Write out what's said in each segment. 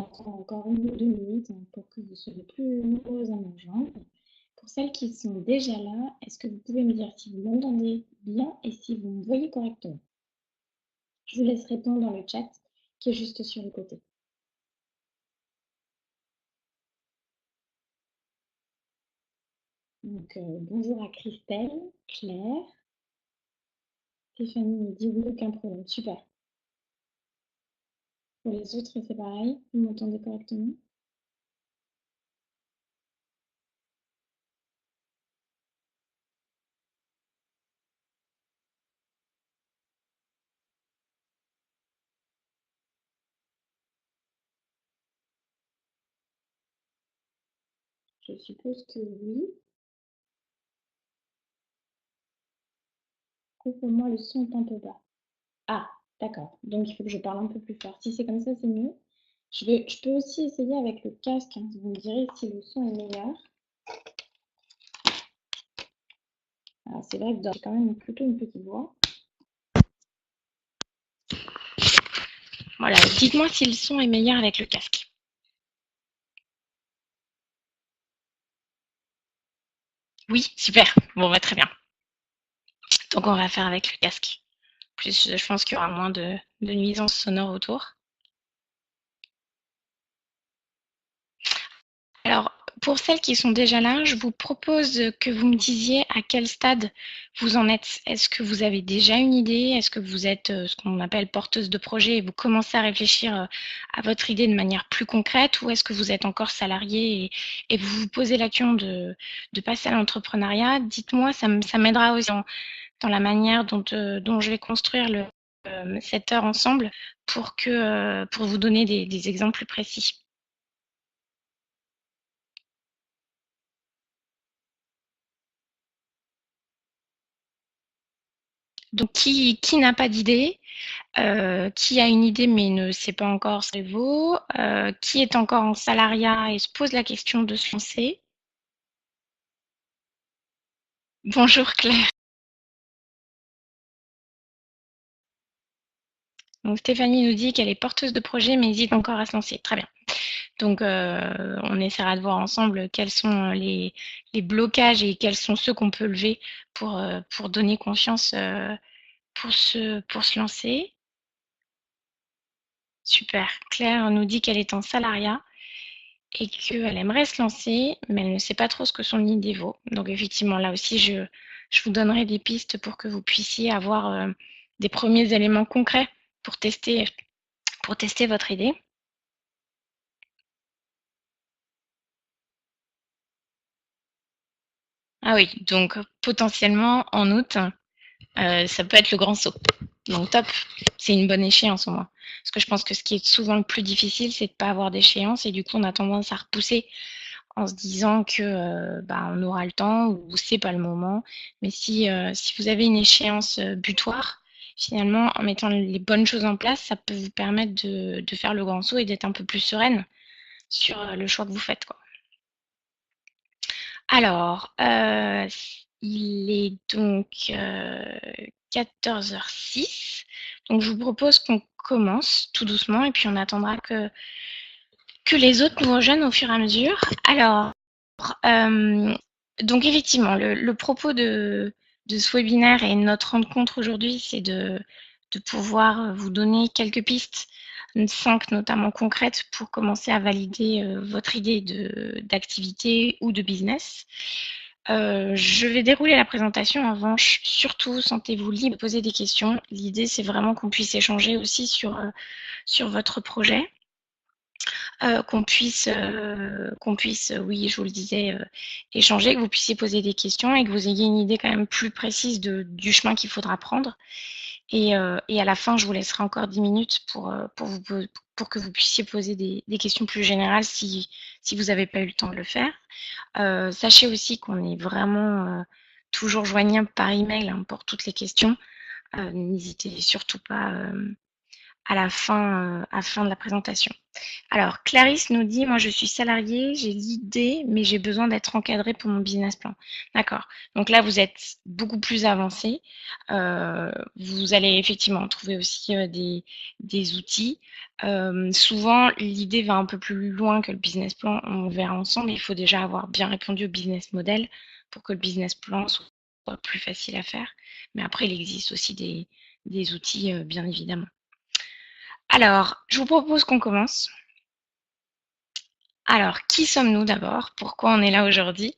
attendre encore 1 ou 2 minutes pour que vous soyez plus nombreuses à me rejoindre. Pour celles qui sont déjà là, est-ce que vous pouvez me dire si vous m'entendez bien et si vous me voyez correctement? Je vous laisse répondre dans le chat qui est juste sur le côté. Donc, bonjour à Christelle, Claire, Stéphanie me dit oui, aucun problème, super. Pour les autres, c'est pareil, vous m'entendez correctement? Je suppose que oui. Pour moi, le son est un peu bas. Ah, d'accord. Donc, il faut que je parle un peu plus fort. Si c'est comme ça, c'est mieux. Je peux aussi essayer avec le casque, hein. Vous me direz si le son est meilleur. Alors, c'est vrai que j'ai quand même plutôt une petite voix. Voilà, dites-moi si le son est meilleur avec le casque. Oui, super. Bon, bah, très bien. Donc, on va faire avec le casque. Plus, je pense qu'il y aura moins de nuisances sonores autour. Alors, pour celles qui sont déjà là, je vous propose que vous me disiez à quel stade vous en êtes. Est-ce que vous avez déjà une idée? Est-ce que vous êtes ce qu'on appelle porteuse de projet et vous commencez à réfléchir à votre idée de manière plus concrète, ou est-ce que vous êtes encore salarié et vous vous posez la question de passer à l'entrepreneuriat? Dites-moi, ça m'aidera aussi dans la manière dont je vais construire cette heure ensemble pour vous donner des exemples précis. Donc, qui n'a pas d'idée, qui a une idée mais ne sait pas encore ce qu'elle vaut, qui est encore en salariat et se pose la question de se lancer. Bonjour Claire. Donc, Stéphanie nous dit qu'elle est porteuse de projet mais hésite encore à se lancer. Très bien. Donc, on essaiera de voir ensemble quels sont les blocages et quels sont ceux qu'on peut lever pour donner confiance pour se lancer. Super. Claire nous dit qu'elle est en salariat et qu'elle aimerait se lancer, mais elle ne sait pas trop ce que son idée vaut. Donc effectivement, là aussi, je vous donnerai des pistes pour que vous puissiez avoir des premiers éléments concrets pour tester votre idée. Ah oui, donc potentiellement en août, ça peut être le grand saut. Donc top, c'est une bonne échéance au moins. Parce que je pense que ce qui est souvent le plus difficile, c'est de ne pas avoir d'échéance et du coup on a tendance à repousser en se disant que on aura le temps ou c'est pas le moment. Mais si vous avez une échéance butoir, finalement, en mettant les bonnes choses en place, ça peut vous permettre de faire le grand saut et d'être un peu plus sereine sur le choix que vous faites, quoi. Alors, il est donc 14h06. Donc, je vous propose qu'on commence tout doucement et puis on attendra que les autres nous rejoignent au fur et à mesure. Alors, donc effectivement, le propos de ce webinaire et notre rencontre aujourd'hui, c'est de pouvoir vous donner quelques pistes, 5 notamment concrètes, pour commencer à valider votre idée d'activité ou de business. Je vais dérouler la présentation. En revanche, surtout, sentez-vous libre de poser des questions. L'idée, c'est vraiment qu'on puisse échanger aussi sur votre projet. Qu'on puisse, oui, je vous le disais, échanger, que vous puissiez poser des questions et que vous ayez une idée quand même plus précise du chemin qu'il faudra prendre. Et à la fin, je vous laisserai encore 10 minutes pour que vous puissiez poser des questions plus générales si vous n'avez pas eu le temps de le faire. Sachez aussi qu'on est vraiment toujours joignable par email, hein, pour toutes les questions. N'hésitez surtout pas à la fin de la présentation. Alors, Clarisse nous dit, moi je suis salariée, j'ai l'idée, mais j'ai besoin d'être encadrée pour mon business plan. D'accord. Donc là, vous êtes beaucoup plus avancé. Vous allez effectivement trouver aussi des outils. Souvent, l'idée va un peu plus loin que le business plan. On verra ensemble. Il faut déjà avoir bien répondu au business model pour que le business plan soit plus facile à faire. Mais après, il existe aussi des outils, bien évidemment. Alors, je vous propose qu'on commence. Alors, qui sommes-nous d'abord? Pourquoi on est là aujourd'hui?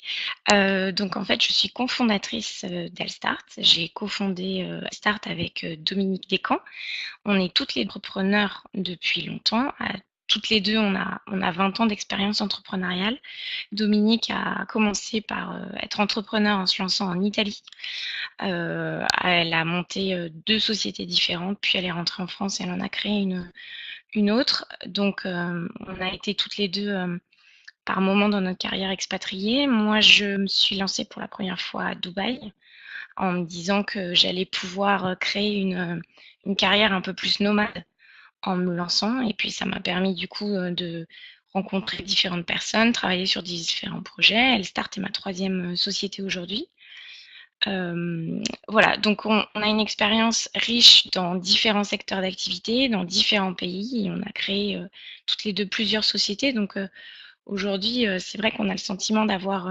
Donc en fait, je suis cofondatrice, d'Elstart. J'ai cofondé, Elstart avec, Dominique Descamps. On est toutes les entrepreneurs depuis longtemps. Toutes les 2, on a 20 ans d'expérience entrepreneuriale. Dominique a commencé par, être entrepreneur en se lançant en Italie. Elle a monté, 2 sociétés différentes, puis elle est rentrée en France et elle en a créé une autre. Donc, on a été toutes les 2 par moment dans notre carrière expatriée. Moi, je me suis lancée pour la première fois à Dubaï en me disant que j'allais pouvoir créer une carrière un peu plus nomade en me lançant. Et puis, ça m'a permis du coup de rencontrer différentes personnes, travailler sur différents projets. Elstart est ma troisième société aujourd'hui. Voilà, donc on a une expérience riche dans différents secteurs d'activité, dans différents pays, et on a créé toutes les 2 plusieurs sociétés. Donc aujourd'hui, c'est vrai qu'on a le sentiment d'avoir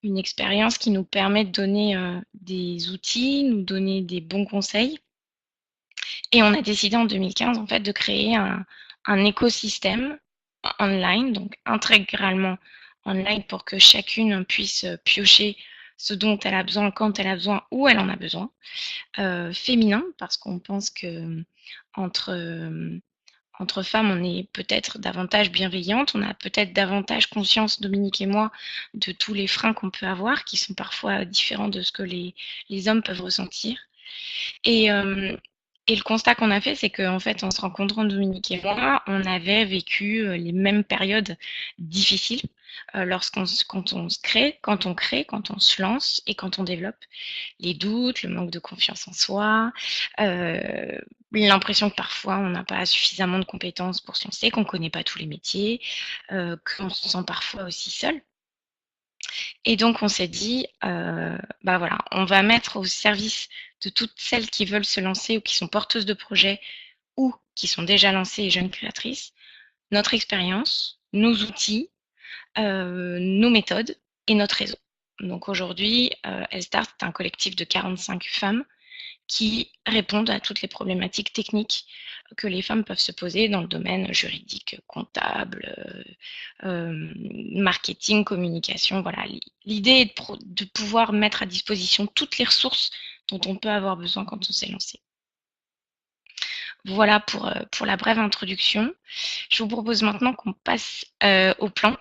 une expérience qui nous permet de donner des outils, nous donner des bons conseils. Et on a décidé en 2015 en fait de créer un écosystème online, donc intégralement online pour que chacune puisse piocher ce dont elle a besoin, quand elle a besoin, où elle en a besoin. Féminin, parce qu'on pense que entre, entre femmes, on est peut-être davantage bienveillante, on a peut-être davantage conscience, Dominique et moi, de tous les freins qu'on peut avoir, qui sont parfois différents de ce que les hommes peuvent ressentir. Et, euh, et le constat qu'on a fait, c'est qu'en fait, en se rencontrant Dominique et moi, on avait vécu les mêmes périodes difficiles quand on crée, quand on se lance et quand on développe. Les doutes, le manque de confiance en soi, euh, l'impression que parfois on n'a pas suffisamment de compétences pour se lancer, qu'on ne connaît pas tous les métiers, qu'on se sent parfois aussi seul. Et donc on s'est dit, bah voilà, on va mettre au service de toutes celles qui veulent se lancer ou qui sont porteuses de projets ou qui sont déjà lancées et jeunes créatrices, notre expérience, nos outils, nos méthodes et notre réseau. Donc aujourd'hui, Elstart est un collectif de 45 femmes qui répondent à toutes les problématiques techniques que les femmes peuvent se poser dans le domaine juridique, comptable, marketing, communication. Voilà. L'idée est de pouvoir mettre à disposition toutes les ressources dont on peut avoir besoin quand on s'est lancé. Voilà pour la brève introduction. Je vous propose maintenant qu'on passe au plan.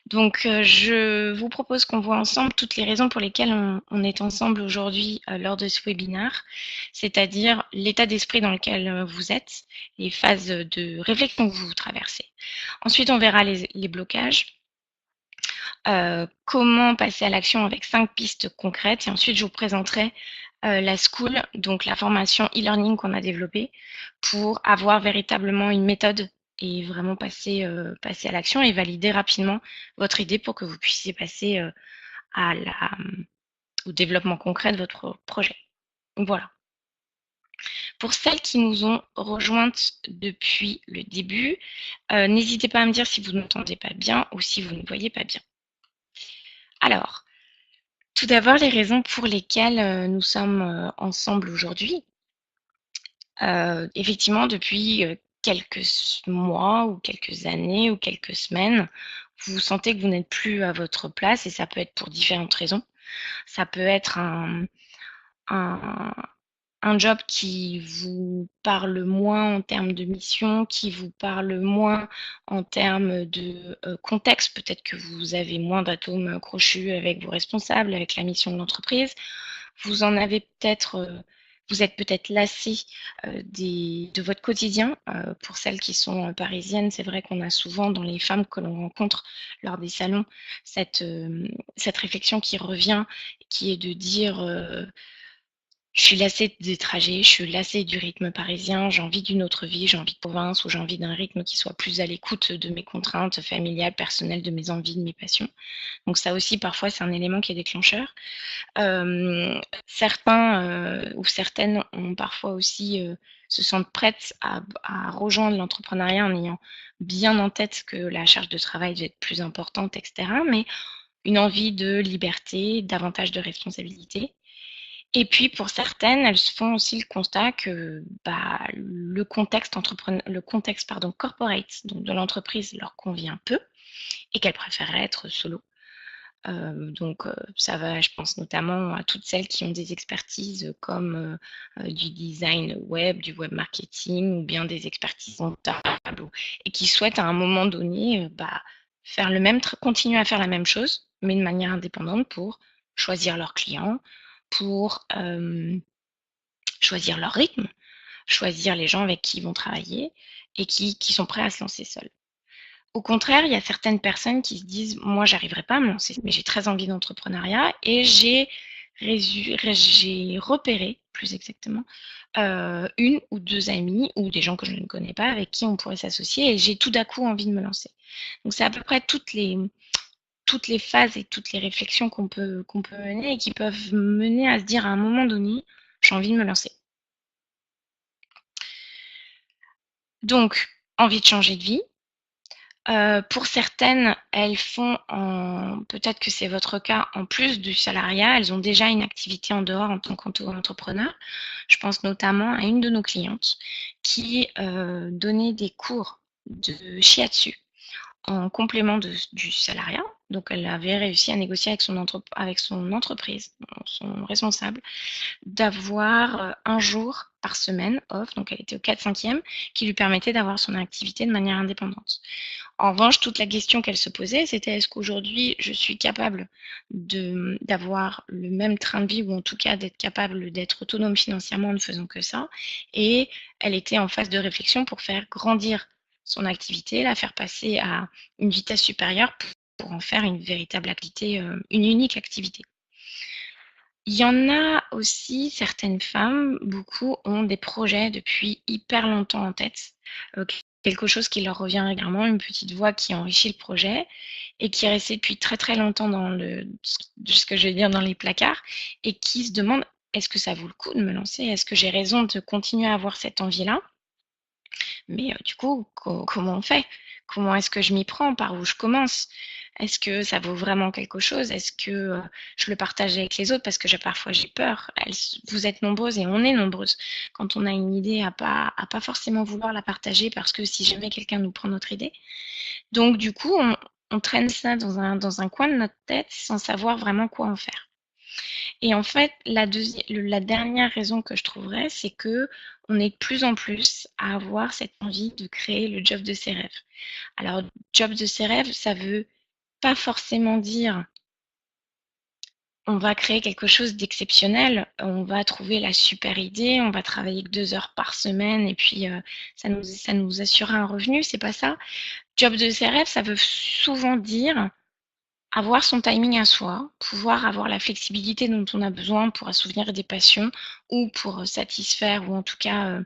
Donc, je vous propose qu'on voit ensemble toutes les raisons pour lesquelles on est ensemble aujourd'hui lors de ce webinaire, c'est-à-dire l'état d'esprit dans lequel vous êtes, les phases de réflexion que vous traversez. Ensuite, on verra les blocages, comment passer à l'action avec 5 pistes concrètes, et ensuite je vous présenterai la School, donc la formation e-learning qu'on a développée pour avoir véritablement une méthode et vraiment passer à l'action et valider rapidement votre idée pour que vous puissiez passer au développement concret de votre projet. Voilà. Pour celles qui nous ont rejointes depuis le début, n'hésitez pas à me dire si vous n'entendez pas bien ou si vous ne voyez pas bien. Alors, tout d'abord, les raisons pour lesquelles nous sommes ensemble aujourd'hui. Effectivement, depuis quelques mois ou quelques années ou quelques semaines, vous sentez que vous n'êtes plus à votre place et ça peut être pour différentes raisons. Ça peut être un, un job qui vous parle moins en termes de mission, qui vous parle moins en termes de contexte. Peut-être que vous avez moins d'atomes crochus avec vos responsables, avec la mission de l'entreprise. Vous en avez peut-être, vous êtes peut-être lassé de votre quotidien. Pour celles qui sont parisiennes, c'est vrai qu'on a souvent dans les femmes que l'on rencontre lors des salons cette réflexion qui revient, qui est de dire je suis lassée des trajets, je suis lassée du rythme parisien, j'ai envie d'une autre vie, j'ai envie de province ou j'ai envie d'un rythme qui soit plus à l'écoute de mes contraintes familiales, personnelles, de mes envies, de mes passions. Donc ça aussi, parfois, c'est un élément qui est déclencheur. Certains ou certaines ont parfois aussi se sentent prêtes à rejoindre l'entrepreneuriat en ayant bien en tête que la charge de travail doit être plus importante, etc. Mais une envie de liberté, davantage de responsabilité. Et puis pour certaines, elles font aussi le constat que le contexte corporate, donc de l'entreprise, leur convient peu et qu'elles préféreraient être solo. Ça va, je pense notamment à toutes celles qui ont des expertises comme du design web, du web marketing ou bien des expertises comptables et qui souhaitent à un moment donné faire continuer à faire la même chose, mais de manière indépendante pour choisir leurs clients, pour choisir leur rythme, choisir les gens avec qui ils vont travailler et qui sont prêts à se lancer seuls. Au contraire, il y a certaines personnes qui se disent: moi, j'arriverai pas à me lancer, mais j'ai très envie d'entrepreneuriat et j'ai repéré, plus exactement, une ou deux amies ou des gens que je ne connais pas avec qui on pourrait s'associer et j'ai tout d'un coup envie de me lancer. Donc c'est à peu près toutes les phases et toutes les réflexions qu'on peut mener et qui peuvent mener à se dire à un moment donné, j'ai envie de me lancer. Donc, envie de changer de vie. Pour certaines, elles font peut-être que c'est votre cas, en plus du salariat, elles ont déjà une activité en dehors en tant qu'entrepreneur. Je pense notamment à une de nos clientes qui donnait des cours de shiatsu en complément du salariat. Donc, elle avait réussi à négocier avec son entreprise, son responsable, d'avoir un jour par semaine off, donc elle était au 4/5e, qui lui permettait d'avoir son activité de manière indépendante. En revanche, toute la question qu'elle se posait, c'était: est-ce qu'aujourd'hui, je suis capable d'avoir le même train de vie ou en tout cas d'être capable d'être autonome financièrement en ne faisant que ça? Et elle était en phase de réflexion pour faire grandir son activité, la faire passer à une vitesse supérieure pour en faire une véritable activité, une unique activité. Il y en a aussi certaines femmes, beaucoup ont des projets depuis hyper longtemps en tête, quelque chose qui leur revient régulièrement, une petite voix qui enrichit le projet et qui est restée depuis très très longtemps dans ce que je vais dire dans les placards et qui se demandent: est-ce que ça vaut le coup de me lancer? Est-ce que j'ai raison de continuer à avoir cette envie-là? Mais du coup, comment on fait? Comment est-ce que je m'y prends? Par où je commence? Est-ce que ça vaut vraiment quelque chose? Est-ce que je le partage avec les autres? Parce que parfois j'ai peur. Vous êtes nombreuses et on est nombreuses quand on a une idée à pas forcément vouloir la partager parce que si jamais quelqu'un nous prend notre idée. Donc du coup, on traîne ça dans un coin de notre tête sans savoir vraiment quoi en faire. Et en fait, la dernière raison que je trouverais, c'est que on est de plus en plus à avoir cette envie de créer le job de ses rêves. Alors, job de ses rêves, ça veut pas forcément dire on va créer quelque chose d'exceptionnel, on va trouver la super idée, on va travailler que 2 heures par semaine et puis ça nous assurera un revenu, c'est pas ça. Job de ses rêves, ça veut souvent dire avoir son timing à soi, pouvoir avoir la flexibilité dont on a besoin pour assouvir des passions ou pour satisfaire ou en tout cas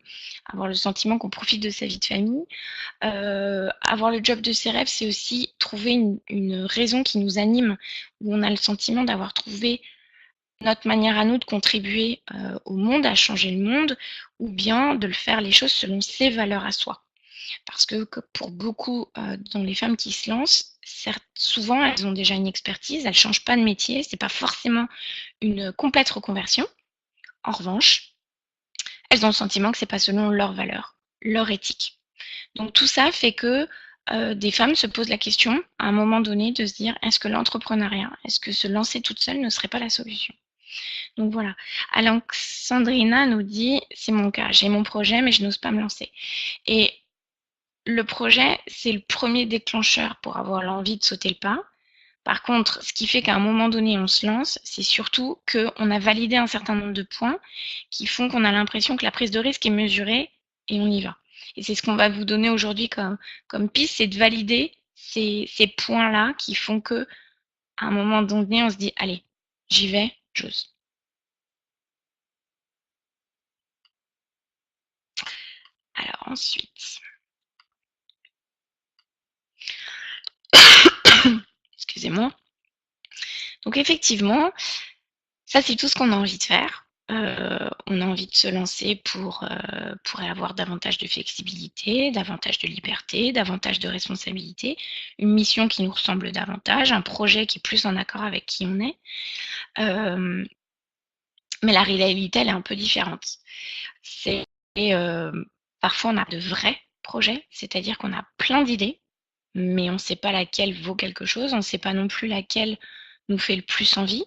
avoir le sentiment qu'on profite de sa vie de famille. Avoir le job de ses rêves, c'est aussi trouver une raison qui nous anime, où on a le sentiment d'avoir trouvé notre manière à nous de contribuer au monde, à changer le monde, ou bien de le faire les choses selon ses valeurs à soi. Parce que pour beaucoup dans les femmes qui se lancent, certes, souvent elles ont déjà une expertise, elles ne changent pas de métier, c'est pas forcément une complète reconversion. En revanche, elles ont le sentiment que c'est pas selon leurs valeurs, leur éthique. Donc tout ça fait que des femmes se posent la question à un moment donné de se dire: est-ce que l'entrepreneuriat, est-ce que se lancer toute seule ne serait pas la solution? Donc voilà. Alexandrina nous dit: c'est mon cas, j'ai mon projet mais je n'ose pas me lancer. Et le projet, c'est le premier déclencheur pour avoir l'envie de sauter le pas. Par contre, ce qui fait qu'à un moment donné, on se lance, c'est surtout qu'on a validé un certain nombre de points qui font qu'on a l'impression que la prise de risque est mesurée et on y va. Et c'est ce qu'on va vous donner aujourd'hui comme piste, c'est de valider ces points-là qui font que à un moment donné, on se dit: allez, j'y vais, j'ose. Alors ensuite, excusez-moi. Donc effectivement, ça c'est tout ce qu'on a envie de faire. On a envie de se lancer pour avoir davantage de flexibilité, davantage de liberté, davantage de responsabilité, une mission qui nous ressemble davantage, un projet qui est plus en accord avec qui on est. Mais la réalité, elle est un peu différente. C'est parfois on a de vrais projets, c'est-à-dire qu'on a plein d'idées, mais on ne sait pas laquelle vaut quelque chose, on ne sait pas non plus laquelle nous fait le plus envie.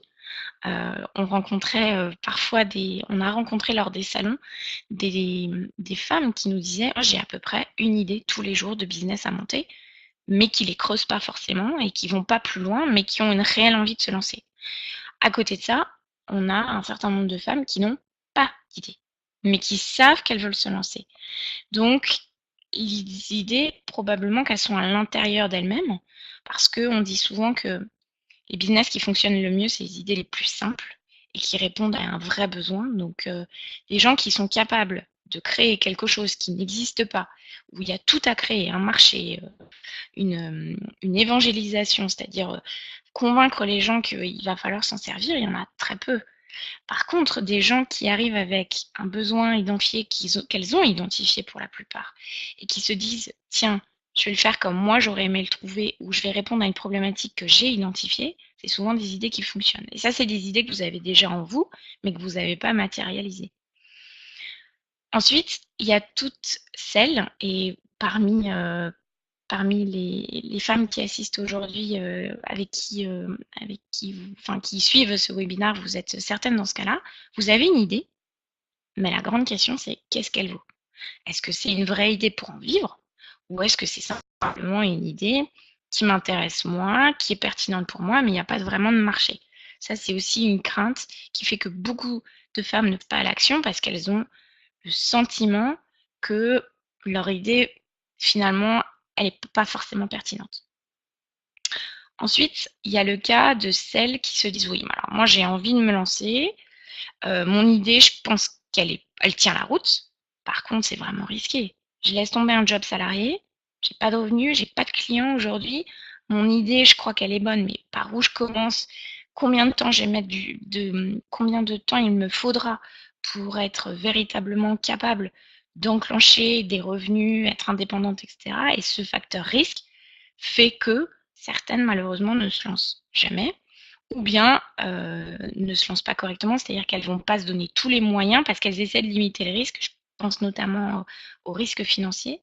On rencontrait parfois on a rencontré lors des salons des femmes qui nous disaient: «Moi, j'ai à peu près une idée tous les jours de business à monter», mais qui les creusent pas forcément et qui vont pas plus loin, mais qui ont une réelle envie de se lancer. À côté de ça, on a un certain nombre de femmes qui n'ont pas d'idée, mais qui savent qu'elles veulent se lancer. Donc, les idées, probablement qu'elles sont à l'intérieur d'elles-mêmes, parce qu'on dit souvent que les business qui fonctionnent le mieux, c'est les idées les plus simples et qui répondent à un vrai besoin. Donc, les gens qui sont capables de créer quelque chose qui n'existe pas, où il y a tout à créer, un marché, une évangélisation, c'est-à-dire convaincre les gens qu'il va falloir s'en servir, il y en a très peu. Par contre, des gens qui arrivent avec un besoin identifié qu'elles ont identifié pour la plupart et qui se disent: tiens, je vais le faire comme moi j'aurais aimé le trouver, ou je vais répondre à une problématique que j'ai identifiée, c'est souvent des idées qui fonctionnent. Et ça, c'est des idées que vous avez déjà en vous, mais que vous n'avez pas matérialisées. Ensuite, il y a toutes celles, et parmi les femmes qui assistent aujourd'hui, qui suivent ce webinaire, vous êtes certaines dans ce cas-là, vous avez une idée, mais la grande question, c'est qu'est-ce qu'elle vaut? Est-ce que c'est une vraie idée pour en vivre? Ou est-ce que c'est simplement une idée qui m'intéresse moi, qui est pertinente pour moi, mais il n'y a pas vraiment de marché? Ça, c'est aussi une crainte qui fait que beaucoup de femmes ne passent pas à l'action parce qu'elles ont le sentiment que leur idée, finalement, elle n'est pas forcément pertinente. Ensuite, il y a le cas de celles qui se disent: oui, alors moi j'ai envie de me lancer, mon idée, je pense elle tient la route. Par contre, c'est vraiment risqué. Je laisse tomber un job salarié, j'ai pas de revenus, j'ai pas de clients aujourd'hui. Mon idée, je crois qu'elle est bonne, mais par où je commence? Combien de temps je vais mettre combien de temps il me faudra pour être véritablement capable d'enclencher des revenus, être indépendante, etc. Et ce facteur risque fait que certaines, malheureusement, ne se lancent jamais ou bien ne se lancent pas correctement, c'est-à-dire qu'elles ne vont pas se donner tous les moyens parce qu'elles essaient de limiter le risque. Je pense notamment au risque financier.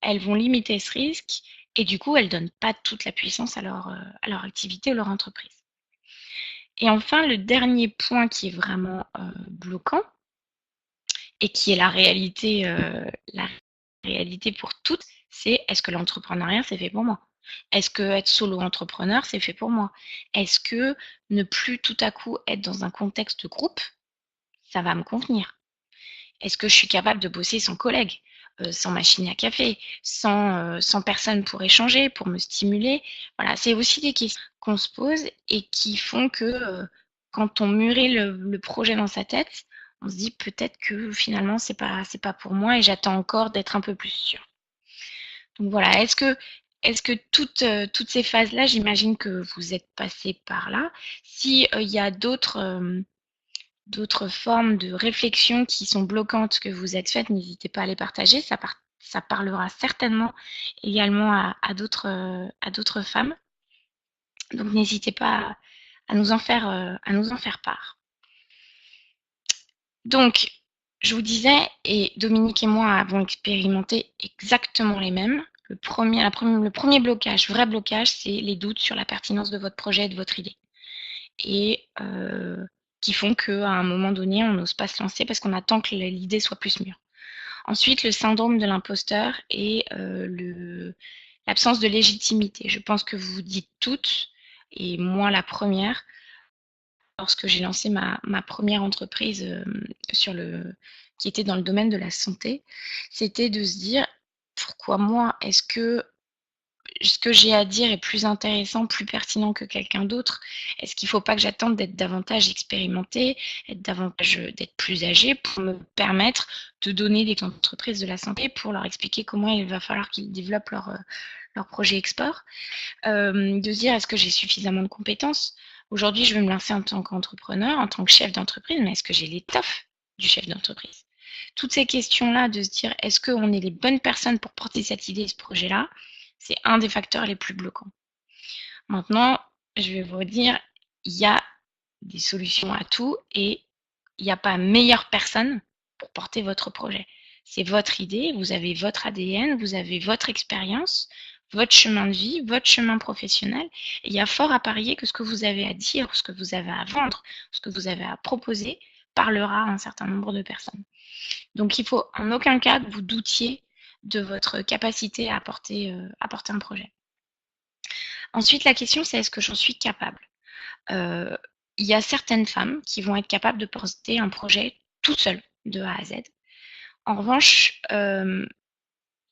Elles vont limiter ce risque et du coup, elles ne donnent pas toute la puissance à leur activité ou leur entreprise. Et enfin, le dernier point qui est vraiment bloquant et qui est la réalité pour toutes, c'est: est-ce que l'entrepreneuriat, c'est fait pour moi? Est-ce que être solo entrepreneur, c'est fait pour moi? Est-ce que ne plus tout à coup être dans un contexte de groupe, ça va me convenir? Est-ce que je suis capable de bosser sans collègues, sans machine à café, sans personne pour échanger, pour me stimuler? Voilà, c'est aussi des questions qu'on se pose et qui font que quand on mûrit le projet dans sa tête, on se dit peut-être que finalement c'est pas pour moi et j'attends encore d'être un peu plus sûre. Donc voilà, est-ce que toutes ces phases-là, j'imagine que vous êtes passé par là. Si il y a d'autres formes de réflexion qui sont bloquantes que vous êtes faites, n'hésitez pas à les partager. Ça parlera certainement également à d'autres femmes. Donc n'hésitez pas à nous en faire part. Donc, je vous disais, et Dominique et moi avons expérimenté exactement les mêmes. Le premier blocage, vrai blocage, c'est les doutes sur la pertinence de votre projet et de votre idée. Et qui font qu'à un moment donné, on n'ose pas se lancer parce qu'on attend que l'idée soit plus mûre. Ensuite, le syndrome de l'imposteur et l'absence de légitimité. Je pense que vous dites toutes, et moi la première, lorsque j'ai lancé ma première entreprise qui était dans le domaine de la santé, c'était de se dire: pourquoi moi? Est-ce que ce que j'ai à dire est plus intéressant, plus pertinent que quelqu'un d'autre? Est-ce qu'il ne faut pas que j'attende d'être davantage expérimentée, d'être plus âgée pour me permettre de donner des entreprises de la santé pour leur expliquer comment il va falloir qu'ils développent leur projet export? De se dire, est-ce que j'ai suffisamment de compétences? Aujourd'hui, je veux me lancer en tant qu'entrepreneur, en tant que chef d'entreprise, mais est-ce que j'ai l'étoffe du chef d'entreprise? Toutes ces questions-là, de se dire, est-ce qu'on est les bonnes personnes pour porter cette idée, ce projet-là, c'est un des facteurs les plus bloquants. Maintenant, je vais vous dire, il y a des solutions à tout et il n'y a pas meilleure personne pour porter votre projet. C'est votre idée, vous avez votre ADN, vous avez votre expérience, votre chemin de vie, votre chemin professionnel. Et il y a fort à parier que ce que vous avez à dire, ce que vous avez à vendre, ce que vous avez à proposer, parlera à un certain nombre de personnes. Donc il faut en aucun cas que vous doutiez de votre capacité à apporter un projet. Ensuite, la question, c'est est-ce que j'en suis capable? Il y a certaines femmes qui vont être capables de porter un projet toute seule, de A à Z. En revanche,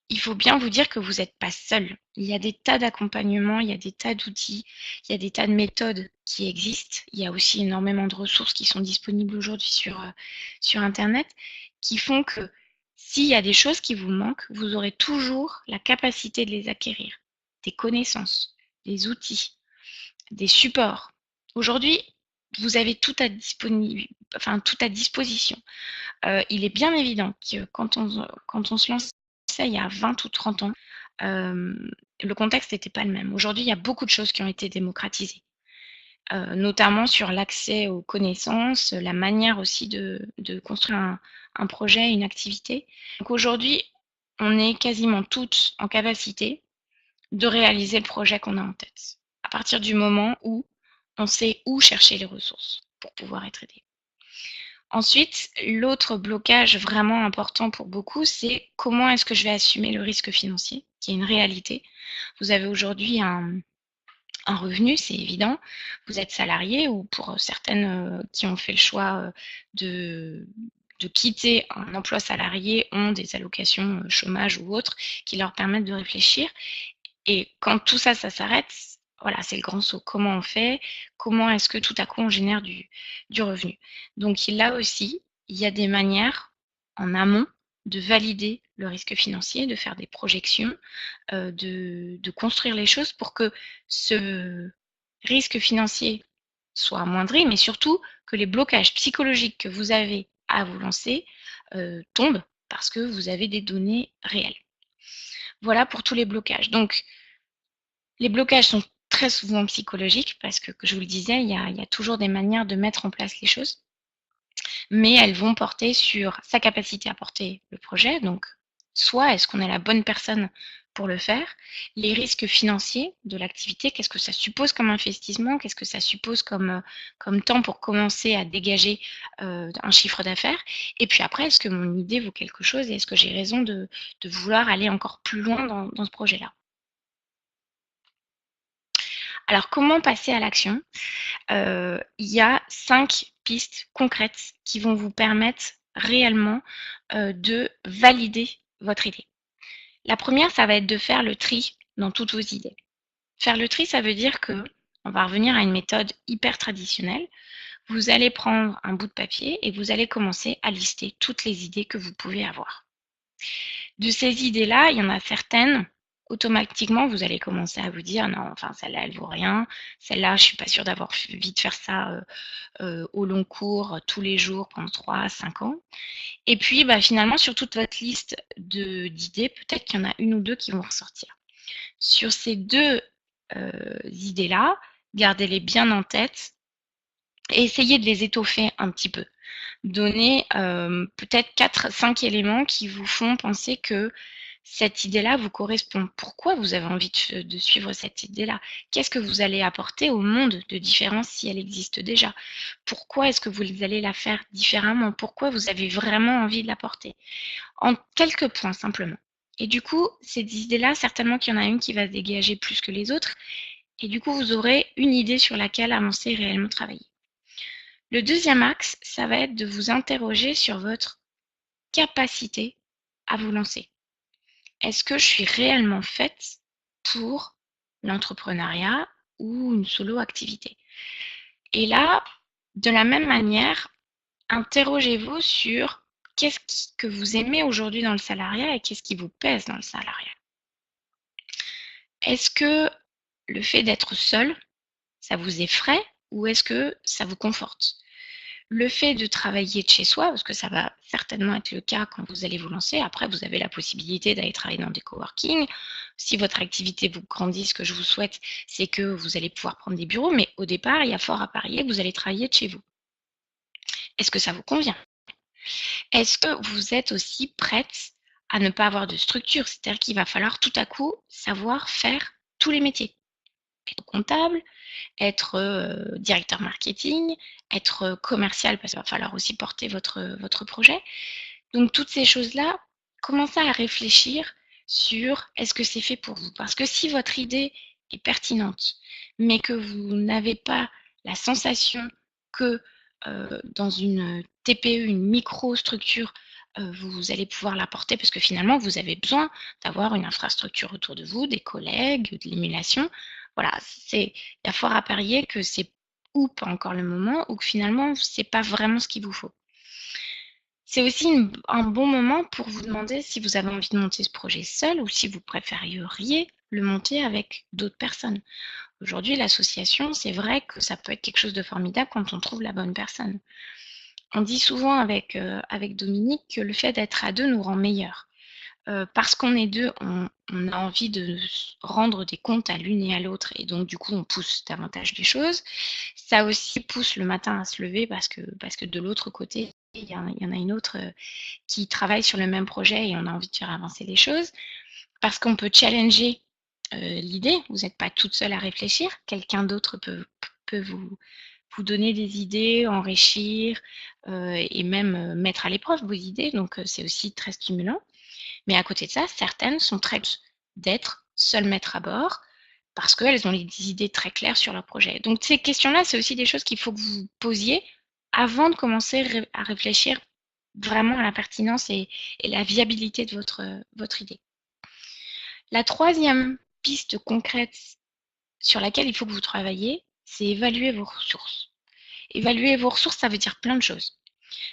il faut bien vous dire que vous n'êtes pas seul. Il y a des tas d'accompagnements, il y a des tas d'outils, il y a des tas de méthodes qui existent. Il y a aussi énormément de ressources qui sont disponibles aujourd'hui sur Internet, qui font que s'il y a des choses qui vous manquent, vous aurez toujours la capacité de les acquérir. Des connaissances, des outils, des supports. Aujourd'hui, vous avez tout à disposition. Il est bien évident que quand on se lance ça il y a 20 ou 30 ans, le contexte n'était pas le même. Aujourd'hui, il y a beaucoup de choses qui ont été démocratisées, notamment sur l'accès aux connaissances, la manière aussi de construire un projet, une activité. Donc aujourd'hui, on est quasiment toutes en capacité de réaliser le projet qu'on a en tête, à partir du moment où on sait où chercher les ressources pour pouvoir être aidé. Ensuite, l'autre blocage vraiment important pour beaucoup, c'est comment est-ce que je vais assumer le risque financier, qui est une réalité. Vous avez aujourd'hui un revenu, c'est évident. Vous êtes salarié ou pour certaines qui ont fait le choix de, de quitter un emploi salarié ont des allocations chômage ou autres qui leur permettent de réfléchir. Et quand tout ça, ça s'arrête, voilà, c'est le grand saut. Comment on fait? Comment est-ce que tout à coup on génère du revenu? Donc là aussi, il y a des manières en amont de valider le risque financier, de faire des projections, de construire les choses pour que ce risque financier soit amoindri, mais surtout que les blocages psychologiques que vous avez à vous lancer tombent parce que vous avez des données réelles. Voilà pour tous les blocages. Donc, les blocages sont très souvent psychologiques parce que je vous le disais, il y a toujours des manières de mettre en place les choses, mais elles vont porter sur sa capacité à porter le projet, donc soit est-ce qu'on est la bonne personne pour le faire, les risques financiers de l'activité, qu'est-ce que ça suppose comme investissement, qu'est-ce que ça suppose comme temps pour commencer à dégager un chiffre d'affaires, et puis après, est-ce que mon idée vaut quelque chose et est-ce que j'ai raison de vouloir aller encore plus loin dans ce projet-là. Alors, comment passer à l'action? Il y a 5 pistes concrètes qui vont vous permettre réellement de valider votre idée. La première, ça va être de faire le tri dans toutes vos idées. Faire le tri, ça veut dire que, on va revenir à une méthode hyper traditionnelle, vous allez prendre un bout de papier et vous allez commencer à lister toutes les idées que vous pouvez avoir. De ces idées-là, il y en a certaines, automatiquement, vous allez commencer à vous dire non, enfin celle-là, elle vaut rien. Celle-là, je suis pas sûre d'avoir envie de faire ça au long cours, tous les jours, pendant 3 à 5 ans. Et puis, finalement, sur toute votre liste d'idées, peut-être qu'il y en a une ou deux qui vont ressortir. Sur ces deux idées-là, gardez-les bien en tête et essayez de les étoffer un petit peu. Donnez peut-être 4-5 éléments qui vous font penser que cette idée-là vous correspond. Pourquoi vous avez envie de suivre cette idée-là? Qu'est-ce que vous allez apporter au monde de différence si elle existe déjà? Pourquoi est-ce que vous allez la faire différemment? Pourquoi vous avez vraiment envie de la porter? En quelques points simplement. Et du coup, ces idées-là, certainement qu'il y en a une qui va se dégager plus que les autres. Et du coup, vous aurez une idée sur laquelle avancer et réellement travailler. Le deuxième axe, ça va être de vous interroger sur votre capacité à vous lancer. Est-ce que je suis réellement faite pour l'entrepreneuriat ou une solo activité. Et là, de la même manière, interrogez-vous sur qu'est-ce que vous aimez aujourd'hui dans le salariat et qu'est-ce qui vous pèse dans le salariat. Est-ce que le fait d'être seul, ça vous effraie ou est-ce que ça vous conforte? Le fait de travailler de chez soi, parce que ça va certainement être le cas quand vous allez vous lancer. Après, vous avez la possibilité d'aller travailler dans des coworking. Si votre activité vous grandit, ce que je vous souhaite, c'est que vous allez pouvoir prendre des bureaux, mais au départ, il y a fort à parier que vous allez travailler de chez vous. Est-ce que ça vous convient? Est-ce que vous êtes aussi prête à ne pas avoir de structure? C'est-à-dire qu'il va falloir tout à coup savoir faire tous les métiers. Être comptable, être directeur marketing, être commercial parce qu'il va falloir aussi porter votre projet. Donc toutes ces choses-là, commencez à réfléchir sur est-ce que c'est fait pour vous? Parce que si votre idée est pertinente, mais que vous n'avez pas la sensation que dans une TPE, une micro-structure, vous allez pouvoir la porter parce que finalement, vous avez besoin d'avoir une infrastructure autour de vous, des collègues, de l'émulation. Voilà, il y a fort à parier que c'est ou pas encore le moment ou que finalement, c'est pas vraiment ce qu'il vous faut. C'est aussi un bon moment pour vous demander si vous avez envie de monter ce projet seul ou si vous préfériez le monter avec d'autres personnes. Aujourd'hui, l'association, c'est vrai que ça peut être quelque chose de formidable quand on trouve la bonne personne. On dit souvent avec Dominique que le fait d'être à deux nous rend meilleurs. Parce qu'on est deux, on a envie de rendre des comptes à l'une et à l'autre et donc du coup on pousse davantage les choses. Ça aussi pousse le matin à se lever parce que de l'autre côté, il y en a une autre qui travaille sur le même projet et on a envie de faire avancer les choses. Parce qu'on peut challenger l'idée, vous n'êtes pas toute seule à réfléchir, quelqu'un d'autre peut vous donner des idées, enrichir et même mettre à l'épreuve vos idées, donc c'est aussi très stimulant. Mais à côté de ça, certaines sont très d'être seul maître à bord parce qu'elles ont des idées très claires sur leur projet. Donc ces questions-là, c'est aussi des choses qu'il faut que vous posiez avant de commencer à réfléchir vraiment à la pertinence et la viabilité de votre idée. La troisième piste concrète sur laquelle il faut que vous travailliez, c'est évaluer vos ressources. Évaluer vos ressources, ça veut dire plein de choses.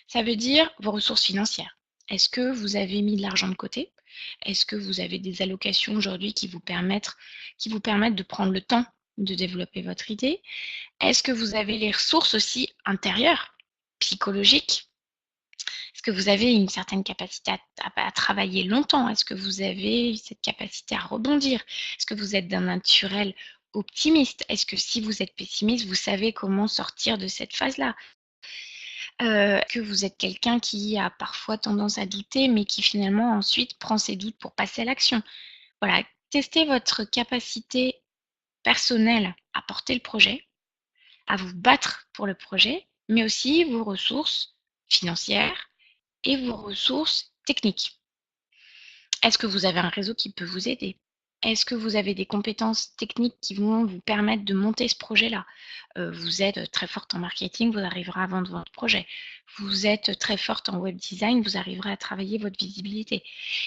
Ça veut dire vos ressources financières. Est-ce que vous avez mis de l'argent de côté? Est-ce que vous avez des allocations aujourd'hui qui vous permettent de prendre le temps de développer votre idée? Est-ce que vous avez les ressources aussi intérieures, psychologiques? Est-ce que vous avez une certaine capacité à travailler longtemps? Est-ce que vous avez cette capacité à rebondir? Est-ce que vous êtes d'un naturel optimiste? Est-ce que si vous êtes pessimiste, vous savez comment sortir de cette phase-là? Que vous êtes quelqu'un qui a parfois tendance à douter, mais qui finalement ensuite prend ses doutes pour passer à l'action. Voilà, testez votre capacité personnelle à porter le projet, à vous battre pour le projet, mais aussi vos ressources financières et vos ressources techniques. Est-ce que vous avez un réseau qui peut vous aider? Est-ce que vous avez des compétences techniques qui vont vous permettre de monter ce projet-là? Vous êtes très forte en marketing, vous arriverez à vendre votre projet. Vous êtes très forte en web design, vous arriverez à travailler votre visibilité.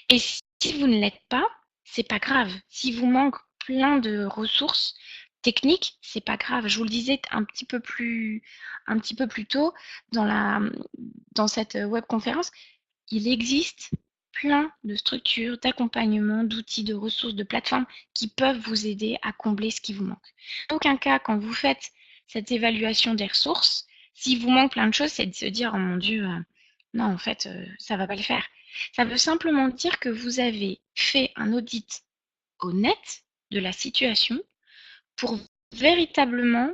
Et si vous ne l'êtes pas, c'est pas grave. Si vous manque plein de ressources techniques, c'est pas grave. Je vous le disais un petit peu plus tôt dans cette webconférence, il existe plein de structures, d'accompagnement, d'outils, de ressources, de plateformes qui peuvent vous aider à combler ce qui vous manque. En aucun cas, quand vous faites cette évaluation des ressources, s'il vous manque plein de choses, c'est de se dire, oh mon Dieu, non, en fait, ça va pas le faire. Ça veut simplement dire que vous avez fait un audit honnête de la situation pour véritablement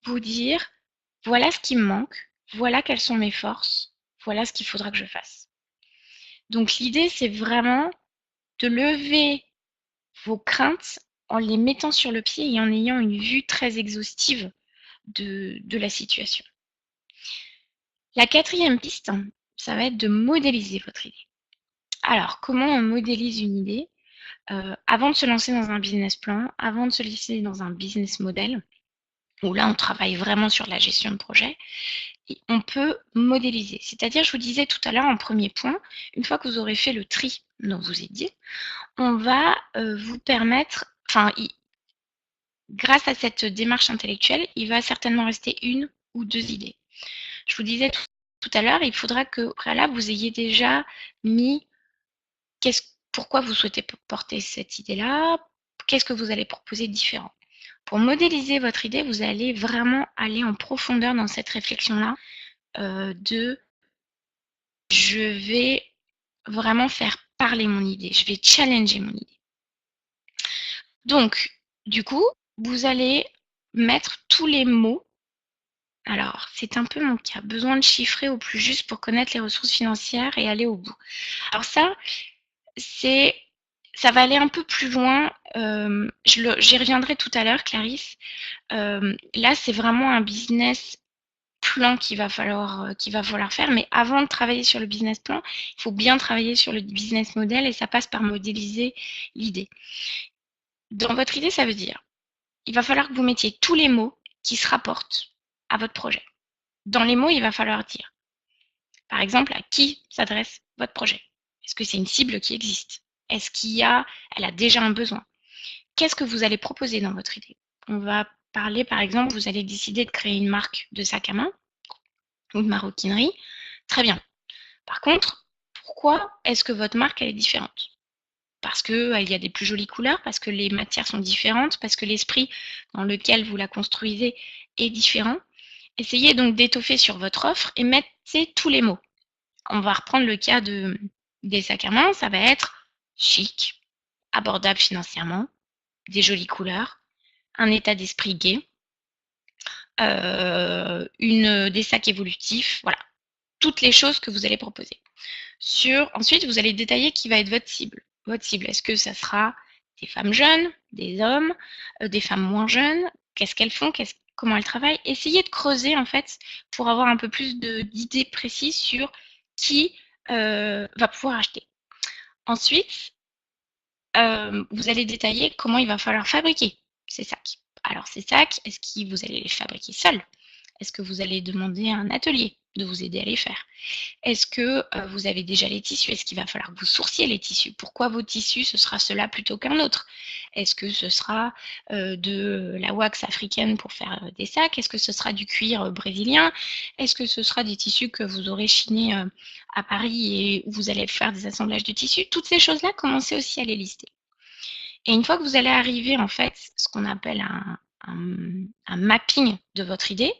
vous dire, voilà ce qui me manque, voilà quelles sont mes forces, voilà ce qu'il faudra que je fasse. Donc l'idée, c'est vraiment de lever vos craintes en les mettant sur le pied et en ayant une vue très exhaustive de la situation. La quatrième piste, ça va être de modéliser votre idée. Alors, comment on modélise une idée? Avant de se lancer dans un business plan, avant de se lancer dans un business model, où là, on travaille vraiment sur la gestion de projet, et on peut modéliser. C'est-à-dire, je vous disais tout à l'heure en premier point, une fois que vous aurez fait le tri dont vous êtes dit, on va vous permettre, enfin, grâce à cette démarche intellectuelle, il va certainement rester une ou deux idées. Je vous disais tout à l'heure, il faudra qu'au préalable, vous ayez déjà mis pourquoi vous souhaitez porter cette idée-là, qu'est-ce que vous allez proposer de différent. Pour modéliser votre idée, vous allez vraiment aller en profondeur dans cette réflexion-là de je vais vraiment faire parler mon idée, je vais challenger mon idée. Donc, du coup, vous allez mettre tous les mots. Alors, c'est un peu mon cas. Besoin de chiffrer au plus juste pour connaître les ressources financières et aller au bout. Alors ça va aller un peu plus loin. J'y reviendrai tout à l'heure, Clarisse. Là, c'est vraiment un business plan qu'il va falloir faire. Mais avant de travailler sur le business plan, il faut bien travailler sur le business model et ça passe par modéliser l'idée. Dans votre idée, ça veut dire, il va falloir que vous mettiez tous les mots qui se rapportent à votre projet. Dans les mots, il va falloir dire, par exemple, à qui s'adresse votre projet? Est-ce que c'est une cible qui existe? Est-ce elle a déjà un besoin? Qu'est-ce que vous allez proposer dans votre idée? On va parler, par exemple, vous allez décider de créer une marque de sac à main ou de maroquinerie. Très bien. Par contre, pourquoi est-ce que votre marque, elle est différente? Parce qu'il y a des plus jolies couleurs, parce que les matières sont différentes, parce que l'esprit dans lequel vous la construisez est différent. Essayez donc d'étoffer sur votre offre et mettez tous les mots. On va reprendre le cas des sacs à main, ça va être chic, abordable financièrement, des jolies couleurs, un état d'esprit gai, des sacs évolutifs, voilà, toutes les choses que vous allez proposer. Ensuite, vous allez détailler qui va être votre cible. Votre cible, est-ce que ça sera des femmes jeunes, des hommes, des femmes moins jeunes? Qu'est-ce qu'elles font? Comment elles travaillent? Essayez de creuser en fait pour avoir un peu plus d'idées précises sur qui va pouvoir acheter. Ensuite, vous allez détailler comment il va falloir fabriquer ces sacs. Alors ces sacs, est-ce que vous allez les fabriquer seuls? Est-ce que vous allez demander à un atelier de vous aider à les faire? Est-ce que vous avez déjà les tissus? Est-ce qu'il va falloir que vous sourciez les tissus? Pourquoi vos tissus, ce sera cela plutôt qu'un autre? Est-ce que ce sera de la wax africaine pour faire des sacs? Est-ce que ce sera du cuir brésilien? Est-ce que ce sera des tissus que vous aurez chinés à Paris et où vous allez faire des assemblages de tissus? Toutes ces choses-là, commencez aussi à les lister. Et une fois que vous allez arriver, en fait, ce qu'on appelle un mapping de votre idée,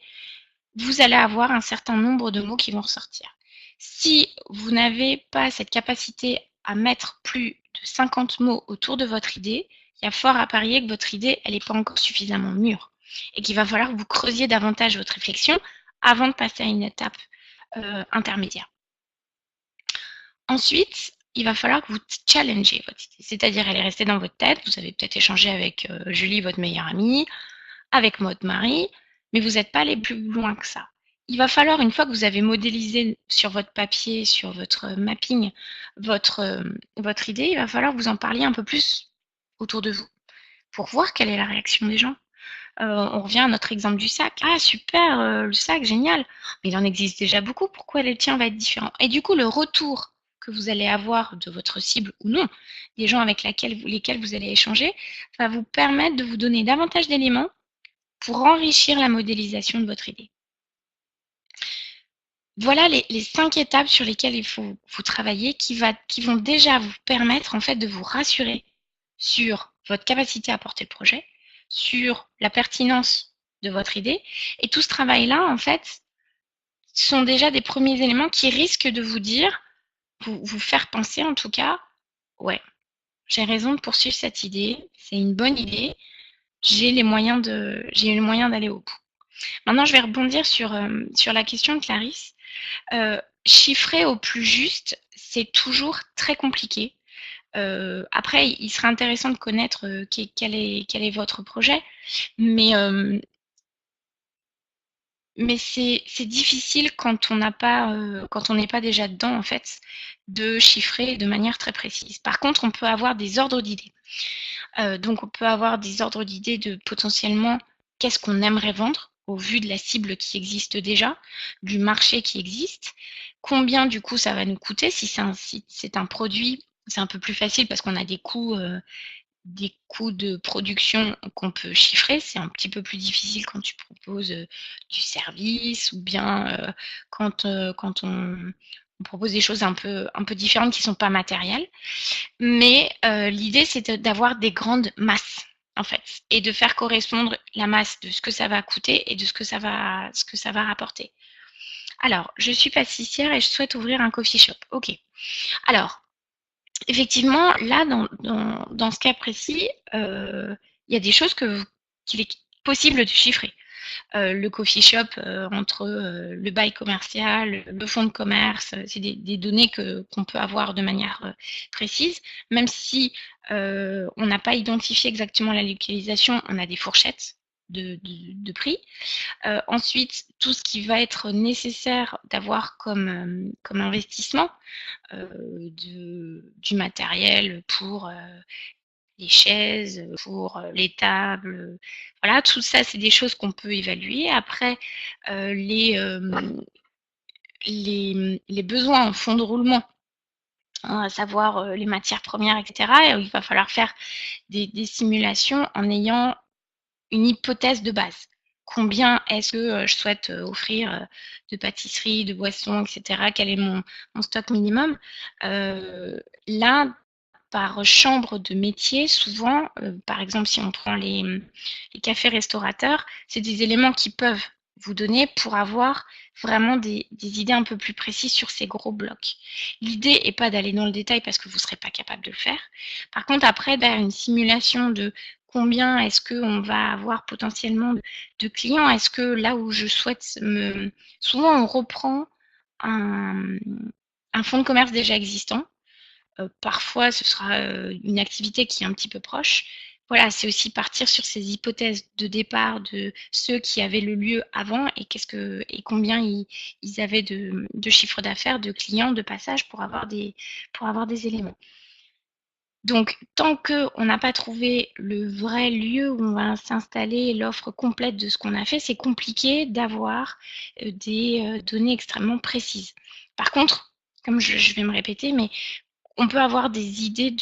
vous allez avoir un certain nombre de mots qui vont ressortir. Si vous n'avez pas cette capacité à mettre plus de 50 mots autour de votre idée, il y a fort à parier que votre idée, elle n'est pas encore suffisamment mûre et qu'il va falloir que vous creusiez davantage votre réflexion avant de passer à une étape intermédiaire. Ensuite, il va falloir que vous challengez votre idée, c'est-à-dire elle est restée dans votre tête, vous avez peut-être échangé avec Julie, votre meilleure amie, avec votre mari, mais vous n'êtes pas allé plus loin que ça. Il va falloir, une fois que vous avez modélisé sur votre papier, sur votre mapping, votre idée, il va falloir que vous en parliez un peu plus autour de vous pour voir quelle est la réaction des gens. On revient à notre exemple du sac. Ah super, le sac, génial. Mais il en existe déjà beaucoup, pourquoi le tien va être différent? Et du coup, le retour que vous allez avoir de votre cible ou non, des gens avec lesquels vous allez échanger, va vous permettre de vous donner davantage d'éléments pour enrichir la modélisation de votre idée. Voilà les 5 étapes sur lesquelles il faut vous travailler qui vont déjà vous permettre en fait de vous rassurer sur votre capacité à porter le projet, sur la pertinence de votre idée. Et tout ce travail-là, en fait, sont déjà des premiers éléments qui risquent de vous dire, vous faire penser en tout cas, ouais, j'ai raison de poursuivre cette idée, c'est une bonne idée, j'ai les moyens d'aller au bout. Maintenant, je vais rebondir sur la question de Clarisse. Chiffrer au plus juste, c'est toujours très compliqué. Après, il serait intéressant de connaître quel est votre projet, mais c'est difficile quand on n'est pas déjà dedans en fait, de chiffrer de manière très précise. Par contre, on peut avoir des ordres d'idées. Donc, on peut avoir des ordres d'idées de potentiellement qu'est-ce qu'on aimerait vendre au vu de la cible qui existe déjà, du marché qui existe, combien du coup ça va nous coûter. Si c'est un produit, c'est un peu plus facile parce qu'on a des coûts des coûts de production qu'on peut chiffrer. C'est un petit peu plus difficile quand tu proposes du service ou bien quand on propose des choses un peu différentes qui ne sont pas matérielles. Mais l'idée, c'est d'avoir des grandes masses, en fait, et de faire correspondre la masse de ce que ça va coûter et de ce que ça va rapporter. Alors, je suis pâtissière et je souhaite ouvrir un coffee shop. Ok. Alors, effectivement, là, dans ce cas précis, il y a des choses qu'il est possible de chiffrer. Le coffee shop, entre le bail commercial, le fonds de commerce, c'est des données qu'on peut avoir de manière précise. Même si on n'a pas identifié exactement la localisation, on a des fourchettes de prix. Ensuite, tout ce qui va être nécessaire d'avoir comme investissement, du matériel pour les chaises, pour les tables, voilà, tout ça, c'est des choses qu'on peut évaluer. Après, les besoins en fonds de roulement, hein, à savoir les matières premières, etc. Et il va falloir faire des simulations en ayant une hypothèse de base. Combien est-ce que je souhaite offrir de pâtisseries, de boissons, etc. Quel est mon stock minimum? Là, par chambre de métier, souvent, par exemple, si on prend les cafés restaurateurs, c'est des éléments qui peuvent vous donner pour avoir vraiment des idées un peu plus précises sur ces gros blocs. L'idée n'est pas d'aller dans le détail parce que vous ne serez pas capable de le faire. Par contre, après, derrière une simulation de combien est-ce qu'on va avoir potentiellement de clients, est-ce que là où je souhaite me... Souvent, on reprend un, un fonds de commerce déjà existant. Parfois, ce sera une activité qui est un petit peu proche. Voilà, c'est aussi partir sur ces hypothèses de départ de ceux qui avaient le lieu avant et combien ils avaient de chiffre d'affaires, de clients, de passage pour avoir des éléments. Donc, tant qu'on n'a pas trouvé le vrai lieu où on va s'installer, l'offre complète de ce qu'on a fait, c'est compliqué d'avoir des données extrêmement précises. Par contre, comme je vais me répéter, mais on peut avoir des idées